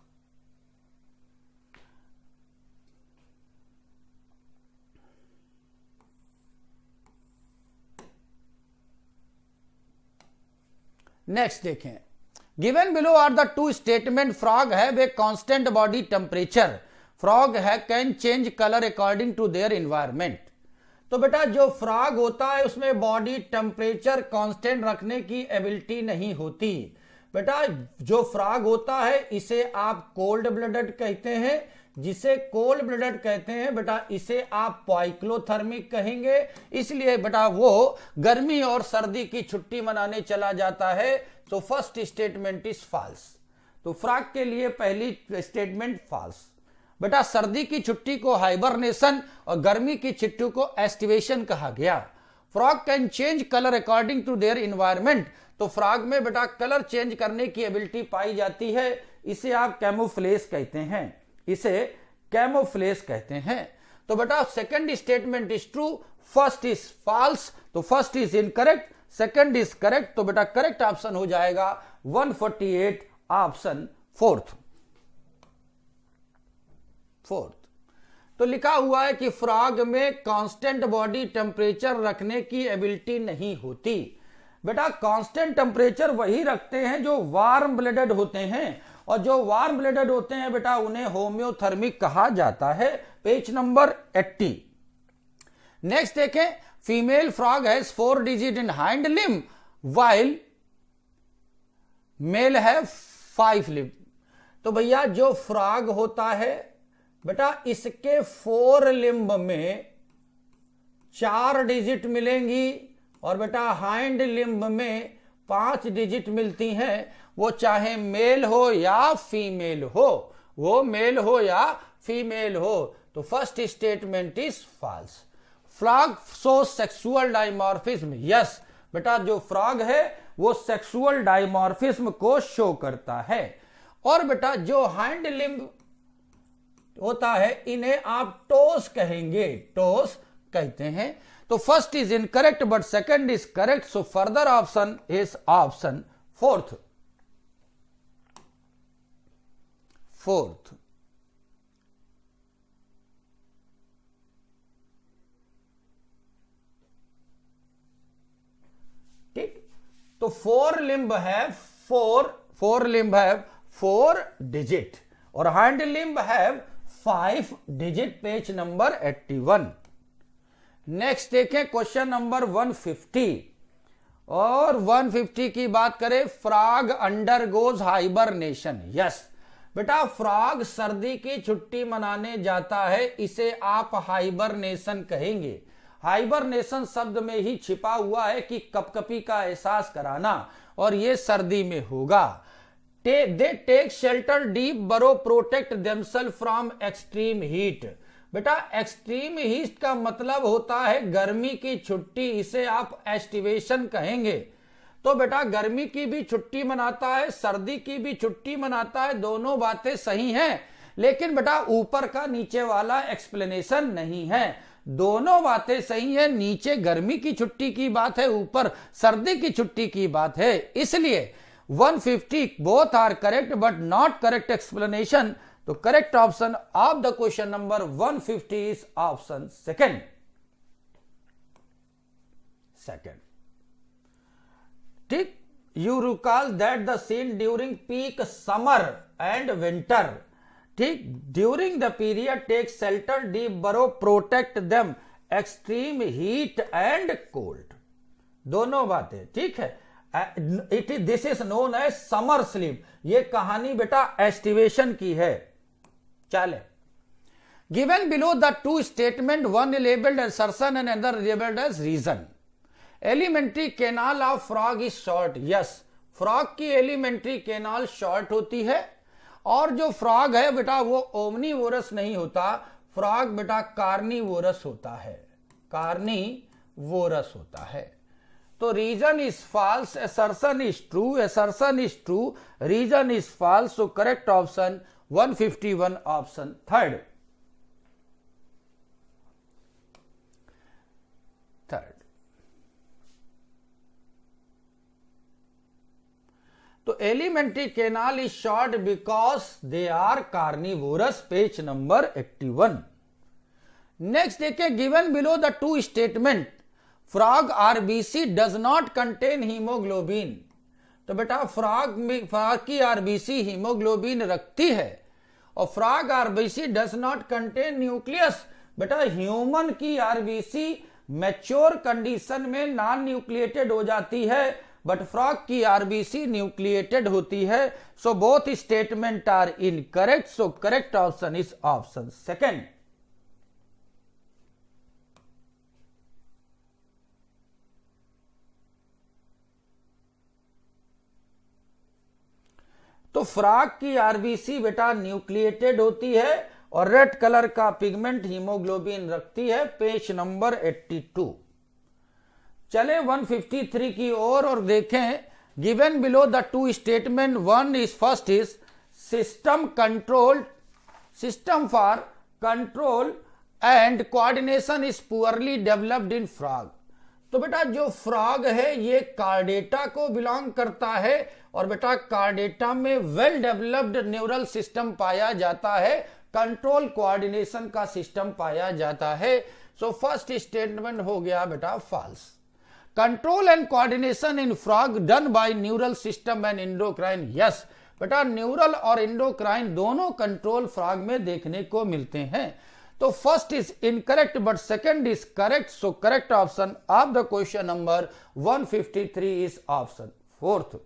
Next देखें, given below are the two statement frog have a constant body temperature, frog है can change colour according to their environment. तो बेटा जो फ्रॉग होता है उसमें बॉडी टेम्परेचर कांस्टेंट रखने की एबिलिटी नहीं होती। बेटा जो फ्रॉग होता है इसे आप कोल्ड ब्लडेड कहते हैं, जिसे कोल्ड ब्लडेड कहते हैं बेटा इसे आप पॉइक्लोथर्मिक कहेंगे। इसलिए बेटा वो गर्मी और सर्दी की छुट्टी मनाने चला जाता है। तो फर्स्ट स्टेटमेंट इज फॉल्स। तो फ्रॉग के लिए पहली स्टेटमेंट फॉल्स। बेटा सर्दी की छुट्टी को हाइबरनेशन और गर्मी की छुट्टी को एस्टिवेशन कहा गया। Frog can change colour according to their environment. तो फ्रॉग में बेटा कलर चेंज करने की एबिलिटी पाई जाती है, इसे आप कैमोफ्लेज कहते हैं, इसे कैमोफ्लेज कहते हैं। तो बेटा second statement is true, first is false. तो first is incorrect, second is correct. तो बेटा करेक्ट ऑप्शन हो जाएगा 148 ऑप्शन फोर्थ। तो लिखा हुआ है कि फ्रॉग में कांस्टेंट बॉडी टेम्परेचर रखने की एबिलिटी नहीं होती। बेटा कांस्टेंट टेम्परेचर वही रखते हैं जो वार्म ब्लडेड होते हैं, और जो वार्म ब्लडेड होते हैं बेटा उन्हें होम्योथर्मिक कहा जाता है। Page number 80। नेक्स्ट देखें, female frog has 4 digit in hind limb while male है 5 लिम्ब। तो भैया जो फ्रॉग होता है बेटा इसके 4 लिम्ब में 4 डिजिट मिलेंगी और बेटा हाइंड लिम्ब में 5 डिजिट मिलती हैं। वो चाहे मेल हो या फीमेल हो, वो मेल हो या फीमेल हो। तो first statement is false. Frog show sexual dimorphism. Yes बेटा जो फ्रॉग है वो सेक्सुअल डायमॉर्फिज्म को शो करता है। और बेटा जो हाइंड लिम्ब होता है इन्हें आप टोस कहेंगे, टोस कहते हैं। तो first is incorrect but second is correct. So further option is option fourth. ठीक, तो 4 लिम्ब है 4 डिजिट और हाइंड लिम्ब है 5 डिजिट। Page number 81। नेक्स्ट देखें क्वेश्चन नंबर 150 और 150 की बात करें, फ्रॉग अंडरगोज हाइबरनेशन। यस बेटा फ्रॉग सर्दी की छुट्टी मनाने जाता है, इसे आप हाइबरनेशन कहेंगे। हाइबरनेशन शब्द में ही छिपा हुआ है कि कपकपी का एहसास कराना, और ये सर्दी में होगा। They take shelter deep burrow protect themselves from extreme heat. बेटा एक्सट्रीम हीट का मतलब होता है गर्मी की छुट्टी, इसे आप एस्टिवेशन कहेंगे। तो बेटा गर्मी की भी छुट्टी मनाता है, सर्दी की भी छुट्टी मनाता है, दोनों बातें सही हैं, लेकिन बेटा ऊपर का नीचे वाला एक्सप्लेनेशन नहीं है। दोनों बातें सही है, नीचे गर्मी की छुट्टी की बात है, ऊपर सर्दी की छुट्टी की बात है। इसलिए 150 both are correct but not correct explanation. तो correct option of the question number 150 is option second. ठीक, you recall that the seen during peak summer and winter, ठीक, during the period take shelter deep burrow protect them extreme heat and cold, दोनों बातें ठीक है। It is this is known as summer sleep. ये कहानी बेटा aestivation की है। चले, given below the two statement, one labelled as assertion and other labelled as reason. Alimentary canal of frog is short. Yes, frog की alimentary canal short होती है, और जो फ्रॉग है बेटा वो ओमनीवोरस नहीं होता, फ्रॉग बेटा कार्निवोरस होता है, कार्निवोरस होता है। तो reason is false, assertion is true, assertion is true, reason is false. So correct option 151 option third. तो alimentary canal is short because they are carnivorous, page number 81। Next देखिए, given below the two statement, frog RBC does not contain haemoglobin. तो बेटा frog की RBC haemoglobin रखती है, और frog RBC does not contain nucleus. बेटा human की RBC mature condition में नॉन न्यूक्लिएटेड हो जाती है, बट फ्रॉग की आरबीसी न्यूक्लिएटेड होती है। So both statement are incorrect. So correct option is option second. तो फ्रॉग की आरबीसी बेटा न्यूक्लिएटेड होती है, और रेड कलर का पिगमेंट हीमोग्लोबिन रखती है, पेज नंबर 82। चले 153 की ओर और देखें, given below the two statement, one is first is system control, system for control and coordination is poorly developed in frog. तो बेटा जो फ्रॉग है ये कार्डेटा को बिलोंग करता है, और बेटा कार्डेटा में वेल डेवलप्ड न्यूरल सिस्टम पाया जाता है, कंट्रोल कोऑर्डिनेशन का सिस्टम पाया जाता है। सो फर्स्ट स्टेटमेंट हो गया बेटा false. Control and coordination in frog done by neural system and endocrine. Yes बेटा, न्यूरल और एंडोक्राइन दोनों कंट्रोल फ्रॉग में देखने को मिलते हैं। तो first is incorrect but second is correct. So correct option of the question number 153 is option fourth.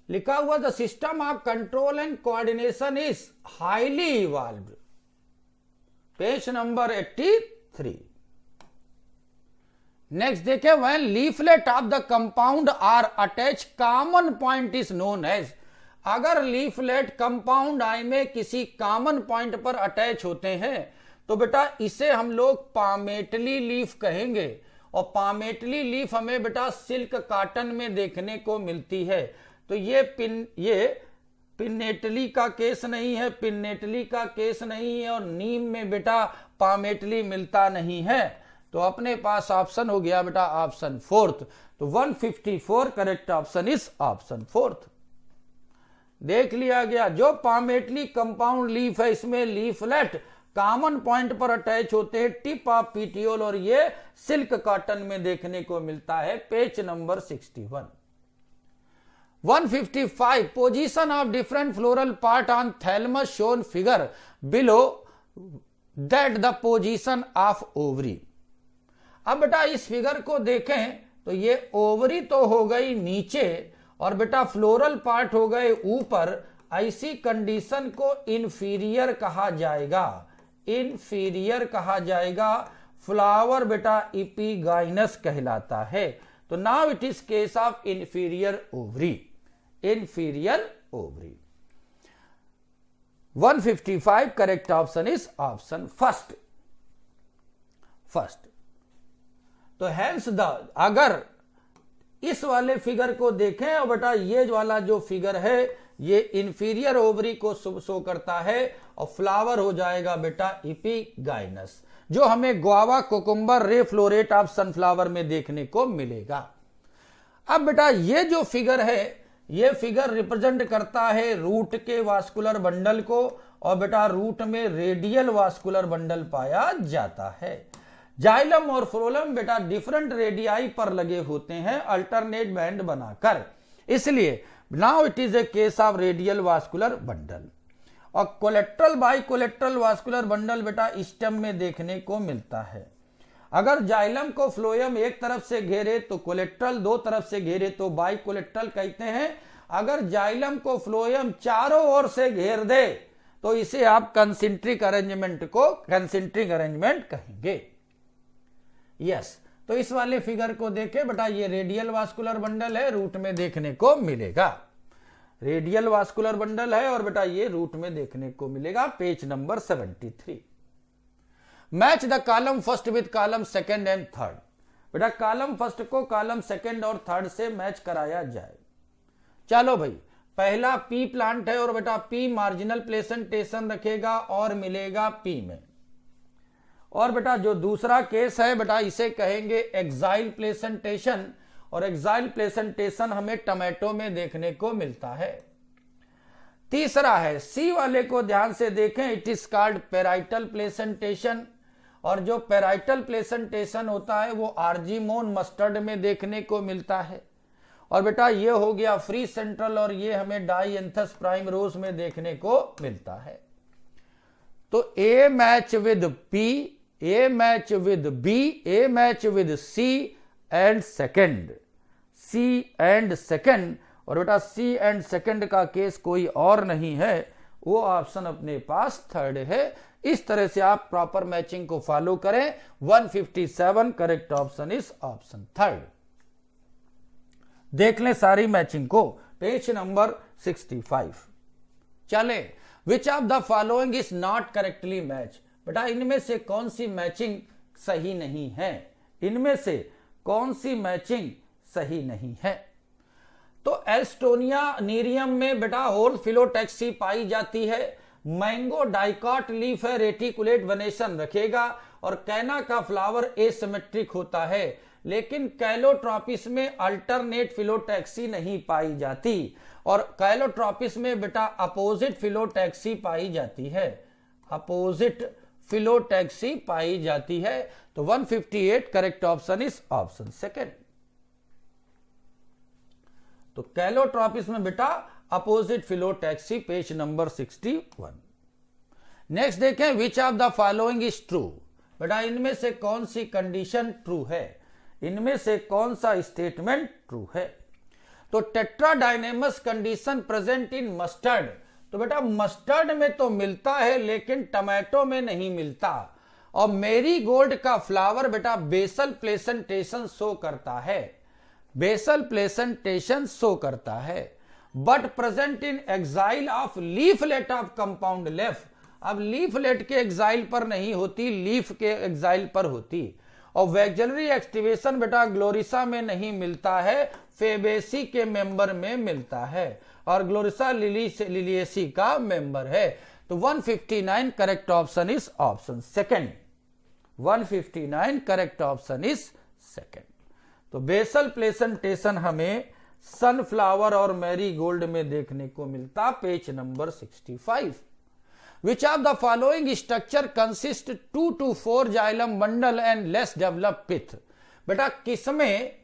लिखा हुआ the system of control and coordination is highly evolved, page number 83। Next देखें, when leaflet of the compound are attach common point is known as. अगर leaflet compound आई में किसी common point पर attach होते हैं तो बेटा इसे हम लोग पामेटली लीफ कहेंगे, और पामेटली लीफ हमें बेटा सिल्क कॉटन में देखने को मिलती है। तो ये पिन्नेटली का केस नहीं है, पिन्नेटली का केस नहीं है, और नीम में बेटा पामेटली मिलता नहीं है। तो अपने पास ऑप्शन हो गया बेटा ऑप्शन फोर्थ। तो 154 correct option is option fourth. देख लिया गया, जो पामेटली कंपाउंड लीफ है इसमें लीफलेट कॉमन पॉइंट पर अटैच होते हैं, टिप ऑफ पीटियोल, और ये सिल्क कॉटन में देखने को मिलता है, page number 61। 155 position of different floral part on thalamus shown figure below that the position of ovary. अब बेटा इस फिगर को देखें तो ये ओवरी तो हो गई नीचे और बेटा फ्लोरल पार्ट हो गए ऊपर। ऐसी कंडीशन को इंफीरियर कहा जाएगा, इंफीरियर कहा जाएगा। फ्लावर बेटा इपीगाइनस कहलाता है। तो now it is case of inferior ovary, inferior ovary। 155 correct option is option first। तो hence the, अगर इस वाले फिगर को देखें और बेटा ये वाला जो फिगर है ये इंफीरियर ओवरी को शो करता है और फ्लावर हो जाएगा बेटा एपिगाइनस, जो हमें गुआवा, कोकुम्बर, रे फ्लोरेट ऑफ सनफ्लावर में देखने को मिलेगा। अब बेटा ये जो फिगर है, ये फिगर रिप्रेजेंट करता है रूट के वास्कुलर बंडल को, और बेटा रूट में रेडियल वास्कुलर बंडल पाया जाता है। जाइलम और फ्लोएम बेटा डिफरेंट रेडियाई पर लगे होते हैं अल्टरनेट बैंड बनाकर, इसलिए now it is a case of radial vascular bundle. और collateral bicollateral vascular bundle बेटा स्टेम में देखने को मिलता है। अगर जाइलम को फ्लोएम एक तरफ से घेरे तो कोलेट्रल दो तरफ से घेरे तो बाई कोलेट्रल कहते हैं। अगर जाइलम को फ्लोएम चारों ओर से घेर दे तो इसे आप कंसेंट्रिक अरेंजमेंट को कंसेंट्रिक अरेंजमेंट कहेंगे। यस, तो इस वाले फिगर को देखें बेटा, ये रेडियल वास्कुलर बंडल है, रूट में देखने को मिलेगा। रेडियल वास्कुलर बंडल है और बेटा ये रूट में देखने को मिलेगा। Page number 73। Match the column first with column second and third. बेटा कॉलम फर्स्ट को कॉलम सेकंड और थर्ड से मैच कराया जाए। चलो भाई, पहला पी प्लांट है और बेटा पी मार्जिनल प्लेसेंटेशन रखेगा और मिलेगा पी में। और बेटा जो दूसरा केस है बेटा इसे कहेंगे एक्साइल प्लेसेंटेशन, और एक्साइल प्लेसेंटेशन हमें टमाटो में देखने को मिलता है। तीसरा है सी वाले को ध्यान से देखें, it is called parietal placentation, और जो पेराइटल प्लेसेंटेशन होता है वो आर्जीमोन मस्टर्ड में देखने को मिलता है। और बेटा ये हो गया फ्री सेंट्रल, और ये हमें डाइएंथस प्राइम रोज में देखने को मिलता है। तो A match with P, A match with B, A match with C and second, C and second. और बेटा सी एंड सेकंड का केस कोई और नहीं है, वो ऑप्शन अपने पास थर्ड है। इस तरह से आप प्रॉपर मैचिंग को फॉलो करें। 157 correct option is option third. देख लें सारी मैचिंग को, पेज नंबर 65। चले, विच of the following is not correctly match. बेटा इनमें से कौन सी मैचिंग सही नहीं है, इनमें से कौन सी मैचिंग सही नहीं है। तो एस्टोनिया नीरियम में बेटा होल फिलोटैक्सी पाई जाती है। मैंगो डाइकॉट लीफ है, रेटिकुलेट वेनेशन रखेगा, और कैना का फ्लावर एसिमेट्रिक होता है। लेकिन कैलोट्रॉपिस में अल्टरनेट फिलोटैक्सी नहीं पाई जाती, और कैलोट्रॉपिस में बेटा अपोजिट फिलोटैक्सी पाई जाती है, अपोजिट फिलोटैक्सी पाई जाती है। तो 158 correct option is option second. तो कैलोट्रॉपिस में बेटा opposite phyllotaxy, page number 61। Next देखें, which of the following is true. बेटा इनमें से कौन सी कंडीशन ट्रू है, इनमें से कौन सा स्टेटमेंट ट्रू है। तो टेट्राडाइनेमस कंडीशन प्रेजेंट इन मस्टर्ड। तो बेटा मस्टर्ड में तो मिलता है लेकिन टमाटो में नहीं मिलता। और मेरीगोल्ड का फ्लावर बेटा बेसल प्लेसेंटेशन शो करता है, बेसल प्लेसेंटेशन शो करता है, but present in axile of leaflet of compound leaf. अब लीफलेट के एक्साइल पर नहीं होती, लीफ के एक्साइल पर होती। और वैक्जुलरी एक्टिवेशन बेटा ग्लोरिसा में नहीं मिलता है, फेबेसी के मेंबर में मिलता है, और ग्लोरिसा लिलियेसी का मेंबर है। तो 159 correct option is option second. 159 correct option is second. तो बेसल प्लेसेंटेशन हमें सनफ्लावर और मैरीगोल्ड में देखने को मिलता, page number 65। Which of the following structure consist 2 to 4 xylem bundle and less developed pith? बेटा किसमें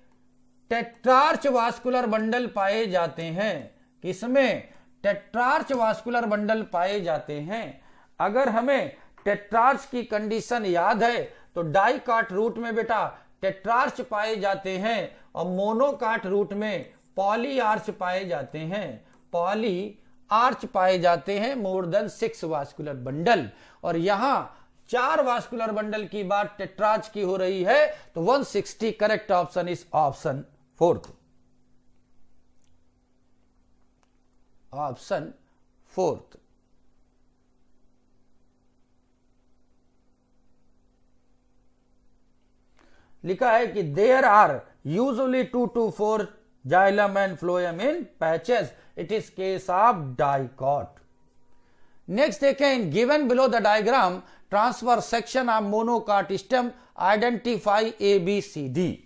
टेट्रार्च वास्कुलर बंडल पाए जाते हैं, किसमें टेट्रार्च वास्कुलर बंडल पाए जाते हैं। अगर हमें टेट्रार्च की कंडीशन याद है तो डाइकाट रूट में बेटा टेट्रार्च पाए जाते हैं, और मोनोकाट रूट में पॉली आर्च पाए जाते हैं, पॉली आर्च पाए जाते हैं, मोर देन 6 वास्कुलर बंडल। और यहां 4 वास्कुलर बंडल की बात टेट्रार्च की हो रही है। तो 160 correct option is option fourth, option fourth. लिखा है कि there are usually 2 to 4 xylem and phloem in patches it is case of dicot. Next देखें, in given below the diagram transfer section of monocot stem identify A B C D.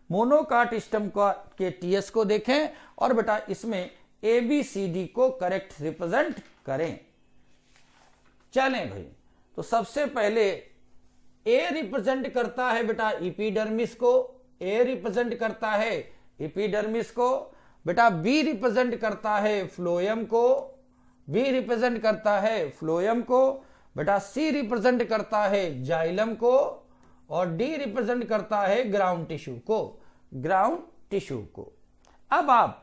Monocot stem का के TS को देखें और बेटा इसमें A B C D को correct represent करें। चलें भाई, तो सबसे पहले ए रिप्रेजेंट करता है बेटा इपीडर्मिस को, ए रिप्रेजेंट करता है इपीडर्मिस को, बेटा बी रिप्रेजेंट करता है फ्लोएम को, बी रिप्रेजेंट करता है फ्लोएम को, बेटा सी रिप्रेजेंट करता है जाइलम को, और डी रिप्रेजेंट करता है ग्राउंड टिश्यू को, ग्राउंड टिश्यू को। अब आप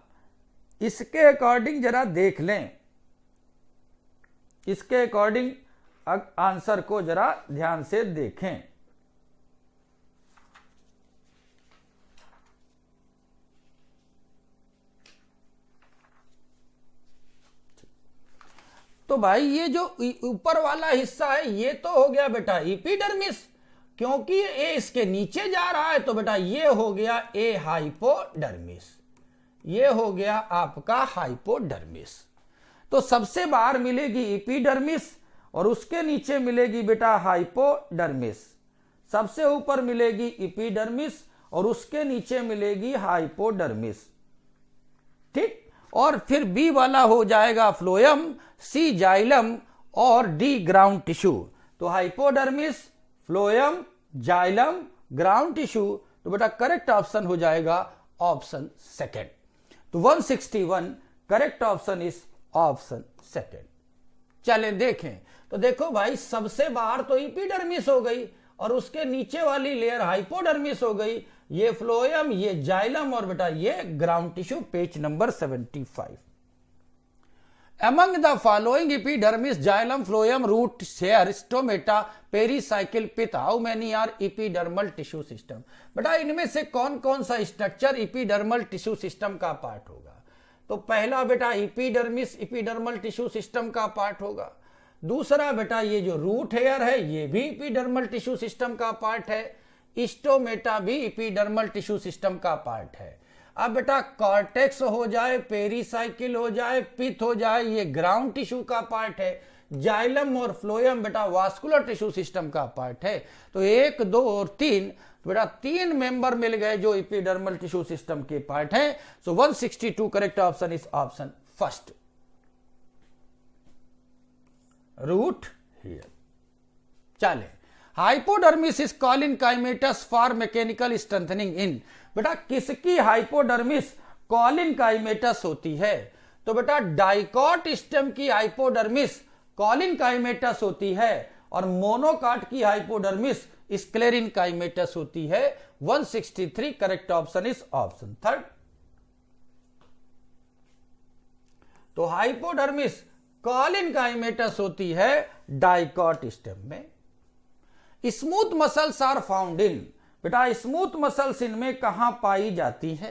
इसके अकॉर्डिंग जरा देख लें, इसके अकॉर्डिंग आंसर को जरा ध्यान से देखें। तो भाई ये जो ऊपर वाला हिस्सा है ये तो हो गया बेटा इपीडर्मिस, क्योंकि ये इसके नीचे जा रहा है तो बेटा ये हो गया ए हाइपोडर्मिस, ये हो गया आपका हाइपोडर्मिस। तो सबसे बाहर मिलेगी इपीडर्मिस और उसके नीचे मिलेगी बेटा हाइपोडर्मिस, सबसे ऊपर मिलेगी इपीडर्मिस और उसके नीचे मिलेगी हाइपोडर्मिस, ठीक। और फिर बी वाला हो जाएगा फ्लोएम, सी जाइलम और डी ग्राउंड टिश्यू। तो hypodermis, phloem, xylem, ground tissue, तो बेटा करेक्ट ऑप्शन हो जाएगा ऑप्शन सेकेंड। तो 161 correct option is option second. चलें देखें, तो देखो भाई सबसे बाहर तो इपीडर्मिस हो गई और उसके नीचे वाली लेयर हाइपोडर्मिस हो गई, ये फ्लोएम, ये जाइलम और बेटा ये ground tissue. Page number 75। Among the following epidermis, xylem, phloem, root, hair, stomata, pericycle, pith, how many are epidermal tissue system? बेटा इनमें से कौन कौन सा स्ट्रक्चर epidermal tissue system का पार्ट होगा? तो पहला बेटा epidermis epidermal tissue system का पार्ट होगा। दूसरा बेटा ये जो रूट हेयर है ये भी epidermal tissue system का पार्ट है। स्टोमेटा भी epidermal tissue system का पार्ट है। अब बेटा कॉर्टेक्स हो जाए, पेरीसाइकिल हो जाए, पिथ हो जाए, ये ग्राउंड टिश्यू का पार्ट है। जाइलम और फ्लोएम बेटा वास्कुलर टिश्यू सिस्टम का पार्ट है। तो 1, 2 और 3, बेटा 3 मेंबर मिल गए जो एपिडर्मल टिश्यू सिस्टम के पार्ट है। So 162 correct option is option first, root hair. चले, hypodermis is collenchymatous for mechanical strengthening in. बेटा किसकी हाइपोडर्मिस कॉलिन काइमेटस होती है? तो बेटा डाइकॉट स्टेम की हाइपोडर्मिस कॉलिन काइमेटस होती है और मोनोकाट की हाइपोडर्मिस स्क्लेरिन काइमेटस होती है। 163 correct option is option third. तो हाइपोडर्मिस कॉलिन काइमेटस होती है डाइकॉट स्टेम में। Smooth muscles are found in. बेटा स्मूथ मसल्स इनमें कहां पाई जाती है?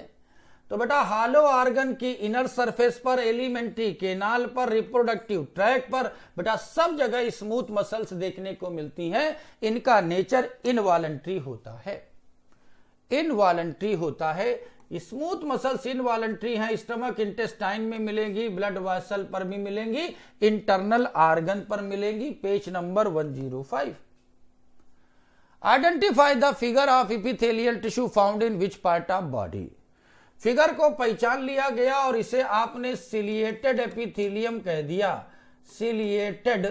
तो बेटा हालो ऑर्गन की इनर सरफेस पर, एलिमेंट्री केनाल पर, रिप्रोडक्टिव ट्रैक पर, बेटा सब जगह स्मूथ मसल्स देखने को मिलती हैं। इनका नेचर इनवॉलंटरी होता है, इनवॉलंटरी होता है। स्मूथ मसल्स इनवॉलंटरी हैं, स्टमक इंटेस्टाइन में मिलेंगी, ब्लड वेसल पर भी मिलेंगी, इंटरनल ऑर्गन पर मिलेंगी। Page number 105। Identify the figure of epithelial tissue found in which part of body. Figure को पहचान लिया गया और इसे आपने सिलिएटेड एपिथेलियम कह दिया, सिलिएटेड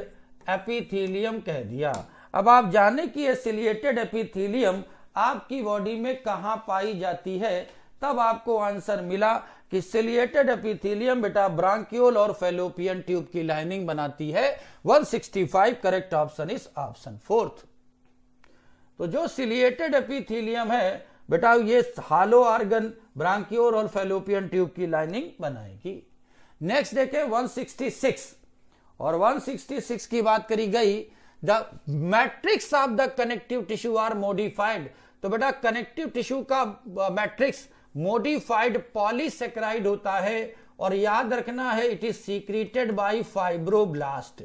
एपिथेलियम कह दिया। अब आप जाने कि ये सिलिएटेड एपिथेलियम आपकी बॉडी में कहां पाई जाती है, तब आपको आंसर मिला कि सिलिएटेड एपिथेलियम बेटा ब्रांकियोल और फैलोपियन ट्यूब की लाइनिंग बनाती है। 165 correct option is option fourth. तो जो सिलिएटेड एपिथेलियम है बेटा ये हालो ऑर्गन, ब्रांकियोल और फैलोपियन ट्यूब की लाइनिंग बनाएगी। नेक्स्ट देखें 166 और 166 की बात करी गई, the matrix of the connective tissue are modified. तो बेटा कनेक्टिव टिश्यू का मैट्रिक्स मॉडिफाइड पॉलीसेक्राइड होता है और याद रखना है it is secreted by fibroblast,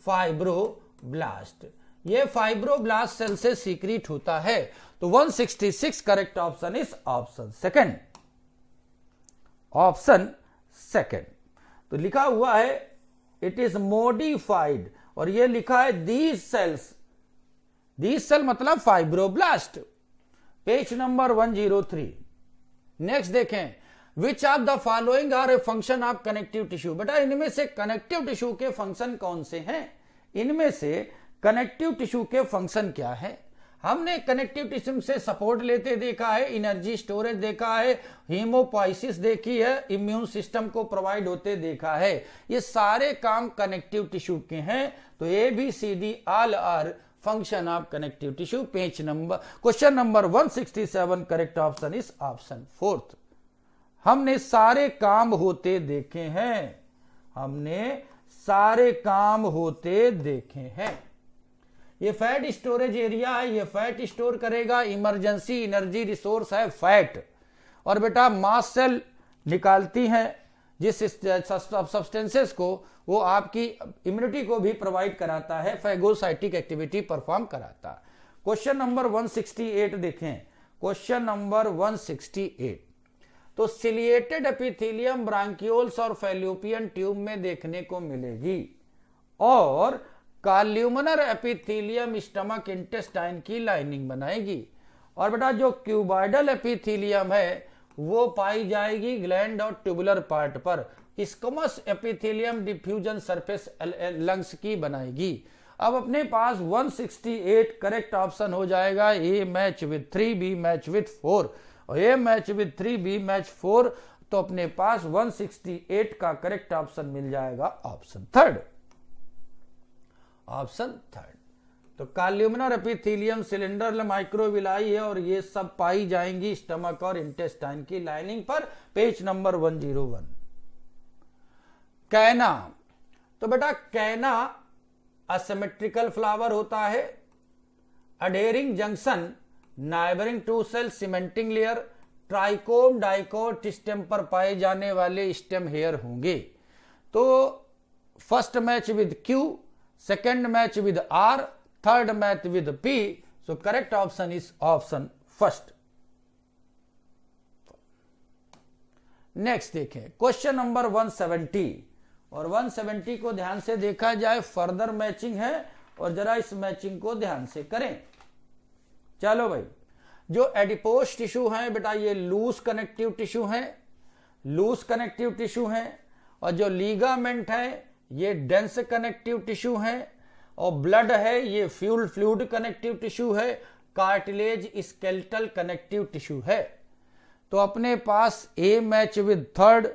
fibroblast, ये फाइब्रोब्लास्ट सेल से सीक्रेट होता है। तो 166 correct option is option second, option second. तो लिखा हुआ है इट इज मॉडिफाइड, और ये लिखा है दीज सेल्स, दीज सेल मतलब फाइब्रोब्लास्ट, पेज नंबर 103। नेक्स्ट देखें, which of the following are a function of connective tissue. बेटा इनमें से कनेक्टिव टिश्यू के फंक्शन कौन से हैं? इनमें से कनेक्टिव टिश्यू के फंक्शन क्या है? हमने कनेक्टिव टिश्यू से सपोर्ट लेते देखा है, एनर्जी स्टोरेज देखा है, हीमोपोइसिस देखी है, इम्यून सिस्टम को प्रोवाइड होते देखा है। ये सारे काम कनेक्टिव टिश्यू के हैं। तो A B C D all are function of connective tissue. Page number question number 167 correct option is option 4। हमने सारे काम होते देखे हैं, हमने सारे काम होते देखे हैं। ये फैट स्टोरेज एरिया है, ये फैट स्टोर करेगा, इमरजेंसी एनर्जी रिसोर्स है फैट। और बेटा मास सेल निकालती हैं जिस सब्सटेंसेस को वो आपकी इम्यूनिटी को भी प्रोवाइड कराता है, फैगोसाइटिक एक्टिविटी परफॉर्म कराता है। क्वेश्चन नंबर 168 देखें, क्वेश्चन नंबर 168। तो सिलिएटेड एपिथेलियम ब्रांकियोल्स और फैलोपियन ट्यूब में देखने को मिलेगी, और कॉल्यूमिनर एपिथेलियम स्टमक इंटेस्टाइन की लाइनिंग बनाएगी। और बेटा जो क्यूबॉइडल एपिथेलियम है वो पाई जाएगी ग्लैंड और ट्यूबुलर पार्ट पर। स्क्वमस एपिथेलियम डिफ्यूजन सरफेस लंग्स की बनाएगी। अब अपने पास 168 करेक्ट ऑप्शन हो जाएगा। A match with 3, B match with 4, और A match with 3, B match 4। तो अपने पास 168 का करेक्ट ऑप्शन मिल जाएगा ऑप्शन 3, ऑप्शन 3। तो कॉल्यूमिनर एपिथेलियम सिलेंडर माइक्रोविलाई है, और ये सब पाई जाएंगी स्टमक और इंटेस्टाइन की लाइनिंग पर। Page number 101। कैना, तो बेटा कैना असिमेट्रिकल फ्लावर होता है, adhering junction, neighbouring to cell, cementing layer, trichome dicot stem पर पाए जाने वाले स्टेम हेयर होंगे। तो first match with Q, second match with R, third match with P. So correct option is option first. Next देखें question number 170, और 170 को ध्यान से देखा जाए, फर्दर मैचिंग है, और जरा इस मैचिंग को ध्यान से करें। चलो भाई, जो एडिपोस टिश्यू है बेटा ये लूज कनेक्टिव टिश्यू है, लूज कनेक्टिव टिश्यू है, और जो लीगामेंट है ये डेंस कनेक्टिव टिश्यू है, और ब्लड है ये फ्लूइड कनेक्टिव टिश्यू है, कार्टिलेज स्केलेटल कनेक्टिव टिश्यू है। तो अपने पास A match with third,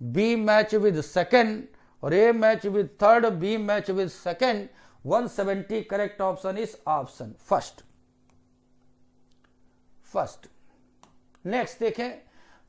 B match with second, और A match with third, B match with second. 170 correct option is option first. Next देखें,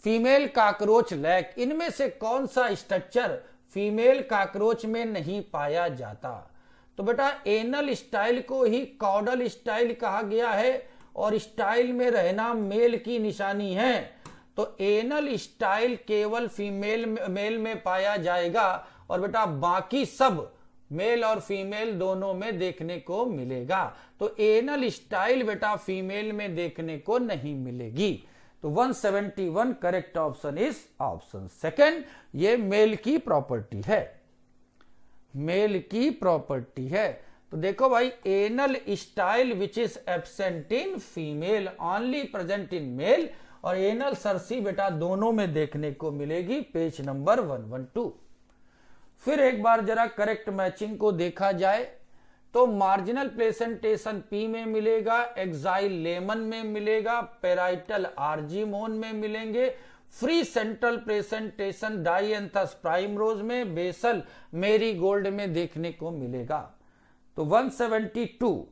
फीमेल कॉकरोच लैक, इनमें से कौन सा स्ट्रक्चर फीमेल कॉकरोच में नहीं पाया जाता? तो बेटा एनल स्टाइल को ही कॉडल स्टाइल कहा गया है, और स्टाइल में रहना मेल की निशानी है। तो एनल स्टाइल केवल फीमेल मेल में पाया जाएगा, और बेटा बाकी सब मेल और फीमेल दोनों में देखने को मिलेगा। तो एनल स्टाइल बेटा फीमेल में देखने को नहीं मिलेगी। तो 171 correct option is option second. ये मेल की प्रॉपर्टी है, मेल की प्रॉपर्टी है। तो देखो भाई, anal style which is absent in female only present in male, और एनल सरसी बेटा दोनों में देखने को मिलेगी। Page number 112। फिर एक बार जरा करेक्ट मैचिंग को देखा जाए, तो मार्जिनल प्लेसेंटेशन पी में मिलेगा, एक्साइल लेमन में मिलेगा, पेराइटल आर्जीमोन में मिलेंगे, फ्री सेंट्रल प्रेजेंटेशन डाइएंथस प्राइमरोज में, बेसल मेरीगोल्ड में देखने को मिलेगा। तो 172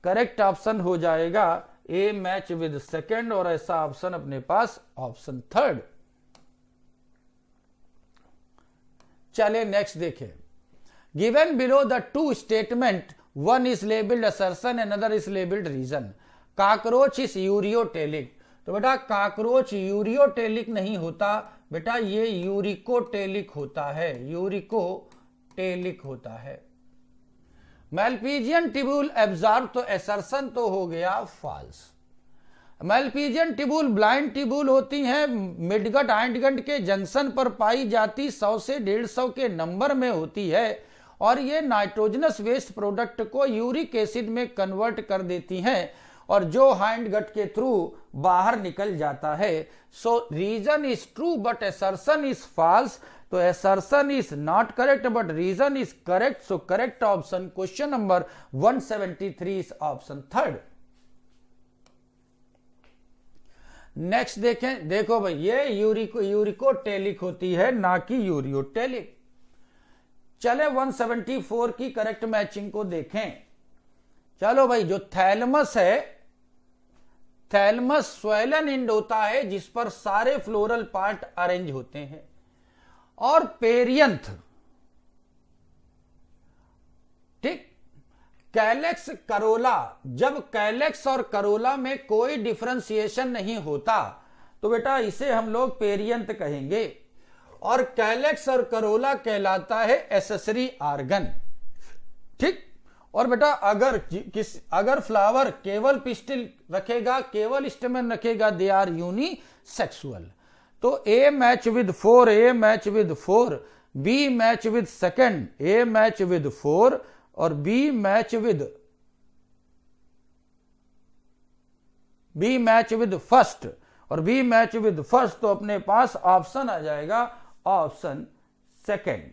करेक्ट ऑप्शन हो जाएगा ए मैच विद सेकेंड, और ऐसा ऑप्शन अपने पास ऑप्शन थर्ड। चले नेक्स्ट देखें, given below the two statement, one is labelled assertion, another is labelled reason. Cockroach is ureotelic. तो बेटा कॉकरोच यूरियोटेलिक नहीं होता बेटा, ये यूरिकोटेलिक होता है, यूरिकोटेलिक होता है। मैल्पीजियन टिब्यूल एब्जॉर्ब, तो असर्शन तो हो गया false. Malpighian tubule blind tubule होती हैं, मिडगट हाइंडगट के जंक्शन पर पाई जाती 100 से 150 के नंबर में होती है और ये नाइट्रोजनस वेस्ट प्रोडक्ट को यूरिक एसिड में कन्वर्ट कर देती हैं और जो हाइंडगट के थ्रू बाहर निकल जाता है। So reason is true but assertion is false. तो assertion is not correct but reason is correct. So correct option question number 173 is option third. Next देखें, देखो भाई ये यूरिकोटेलिक होती है ना कि यूरियोटेलिक। चले 174 की करेक्ट मैचिंग को देखें। चलो भाई, जो थैलमस है, थैलमस स्वेलन एंड होता है जिस पर सारे फ्लोरल पार्ट अरेंज होते हैं, और पेरियंथ, ठीक, कैलेक्स करोला। जब कैलेक्स और करोला में कोई डिफरेंशिएशन नहीं होता तो बेटा इसे हम लोग पेरियंथ कहेंगे, और कैलेक्स और करोला कहलाता है एसेसरी आर्गन, ठीक। और बेटा अगर फ्लावर केवल पिस्टिल रखेगा, केवल स्टेमन रखेगा, दे आर यूनिसेक्सुअल। तो A match with 4, A match with 4, B match with second, A match with 4 और बी मैच विद फर्स्ट और बी मैच विद फर्स्ट। तो अपने पास ऑप्शन आ जाएगा ऑप्शन सेकंड।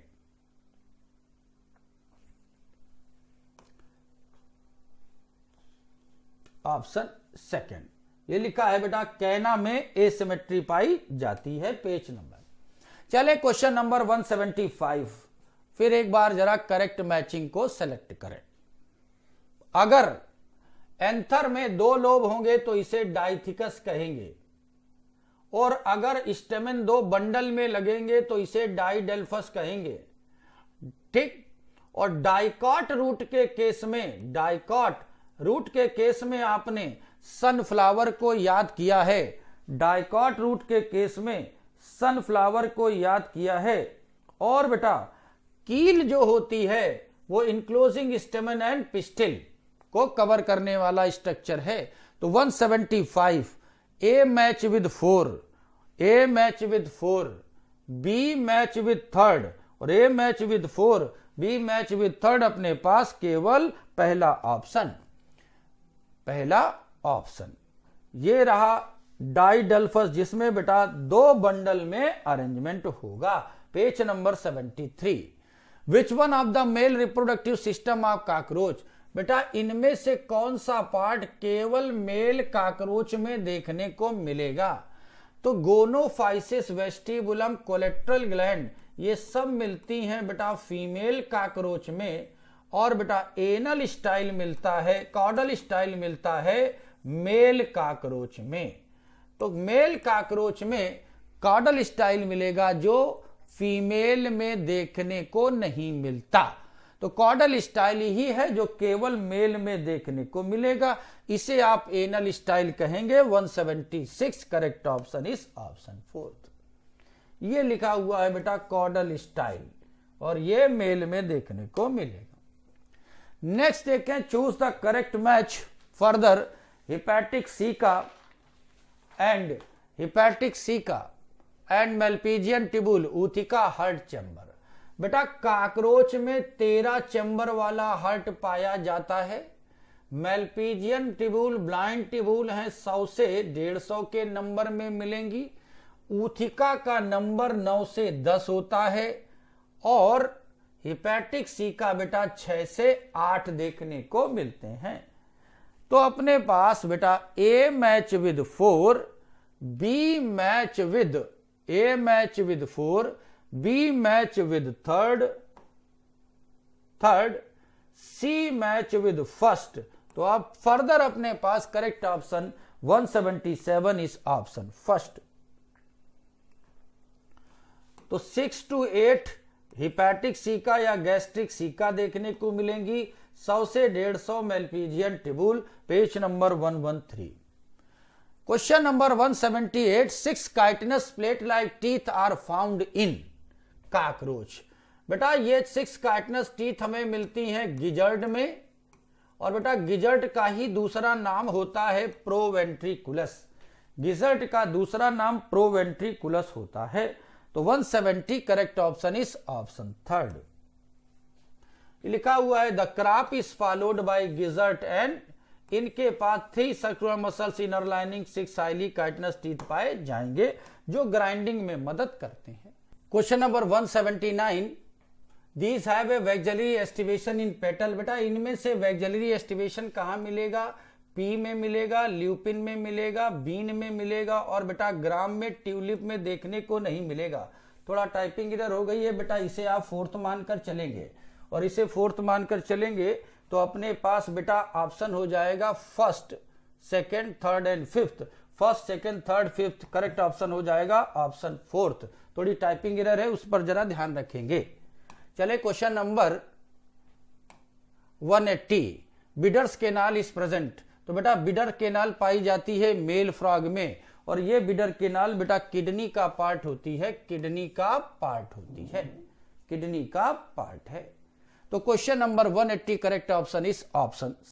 ऑप्शन सेकंड ये लिखा है बेटा, कैना में एसिमेट्री पाई जाती है, पेज नंबर। चले क्वेश्चन नंबर 175, फिर एक बार जरा करेक्ट मैचिंग को सेलेक्ट करें। अगर एंथर में 2 लोब होंगे तो इसे डाइथिकस कहेंगे, और अगर स्टेमन 2 बंडल में लगेंगे तो इसे डाइडेल्फस कहेंगे, ठीक। और डाइकॉट रूट के केस में, डाइकॉट रूट के केस में आपने सनफ्लावर को याद किया है, डाइकॉट रूट के केस में सनफ्लावर को याद किया है। और बेटा कील जो होती है वो इंक्लोजिंग स्टेमन एंड पिस्टिल को कवर करने वाला स्ट्रक्चर है। तो 175, A match with 4, A match with 4, B match with third और A match with 4, B match with third. अपने पास केवल पहला ऑप्शन, पहला ऑप्शन ये रहा डाइडल्फस, जिसमें बेटा 2 बंडल में अरेंजमेंट होगा, page number 73। Which one of the male reproductive system of cockroach. बेटा इनमें से कौन सा पार्ट केवल मेल कॉकरोच में देखने को मिलेगा? तो गोनोफाइसिस, वेस्टिबुलम, कोलेट्रल ग्लैंड ये सब मिलती हैं बेटा फीमेल कॉकरोच में, और बेटा एनल स्टाइल मिलता है, कॉडल स्टाइल मिलता है मेल कॉकरोच में। तो मेल कॉकरोच में कॉडल स्टाइल मिलेगा जो फीमेल में देखने को नहीं मिलता। तो कॉडल स्टाइल ही है जो केवल मेल में देखने को मिलेगा, इसे आप एनल स्टाइल कहेंगे। 176 करेक्ट ऑप्शन इज ऑप्शन 4। ये लिखा हुआ है बेटा कॉडल स्टाइल, और ये मेल में देखने को मिलेगा। नेक्स्ट देखें, choose the correct match further hepatic caeca and malpighian tubule ootheca heart chamber. बेटा काकरोच में 13 चैम्बर वाला हर्ट पाया जाता है। मेलपीजियन टिब्यूल ब्लाइंड टिब्यूल है, 100 से 150 के नंबर में मिलेंगी। ऊथिका का नंबर 9 से 10 होता है, और हिपैटिक सीका बेटा 6 से 8 देखने को मिलते हैं। तो अपने पास बेटा A match with 4, B match with, A match with 4, B match with third, C match with first. तो अब फर्दर अपने पास correct option 177 is option first. तो 6 to 8 हिपैटिक सीका या गैस्ट्रिक सीका देखने को मिलेंगी, 100 से 150 Malpighian tubule, page number 113। Question number 178, 6 chitinous plate like teeth are found in cockroach. बेटा ये 6 काइटिनस टीथ हमें मिलती हैं गिजर्ड में, और बेटा गिजर्ट का ही दूसरा नाम होता है प्रोवेंट्रिकुलस। गिजर्ट का दूसरा नाम प्रोवेंट्रिकुलस होता है। तो 170 correct option is option third. लिखा हुआ है the crop is followed by gizzard and इनके पास 3 circular muscles inner lining 6 highly chitinous teeth पाए जाएंगे जो ग्राइंडिंग में मदद करते हैं। Question number 179 these have a vexillary aestivation in petal. बेटा इनमें से वैक्सुलरी एस्टिवेशन कहां मिलेगा? पी में मिलेगा, ल्यूपिन में मिलेगा, बीन में मिलेगा और बेटा ग्राम में ट्यूलिप में देखने को नहीं मिलेगा। थोड़ा टाइपिंग इधर हो गई है बेटा, इसे आप फोर्थ मानकर चलेंगे और इसे फोर्थ मानकर चलेंगे तो अपने पास बेटा ऑप्शन हो जाएगा first, second, third and fifth. First, second, third, fifth correct option हो जाएगा ऑप्शन फोर्थ। थोड़ी टाइपिंग एरर है, उस पर जरा ध्यान रखेंगे। चले question number 180 bidders canal is present. तो बेटा बिडर केनाल पाई जाती है मेल फ्रॉग में और ये बिडर केनाल बेटा किडनी का पार्ट होती है, किडनी का पार्ट होती है, किडनी का पार्ट है। तो question number 180 correct option is option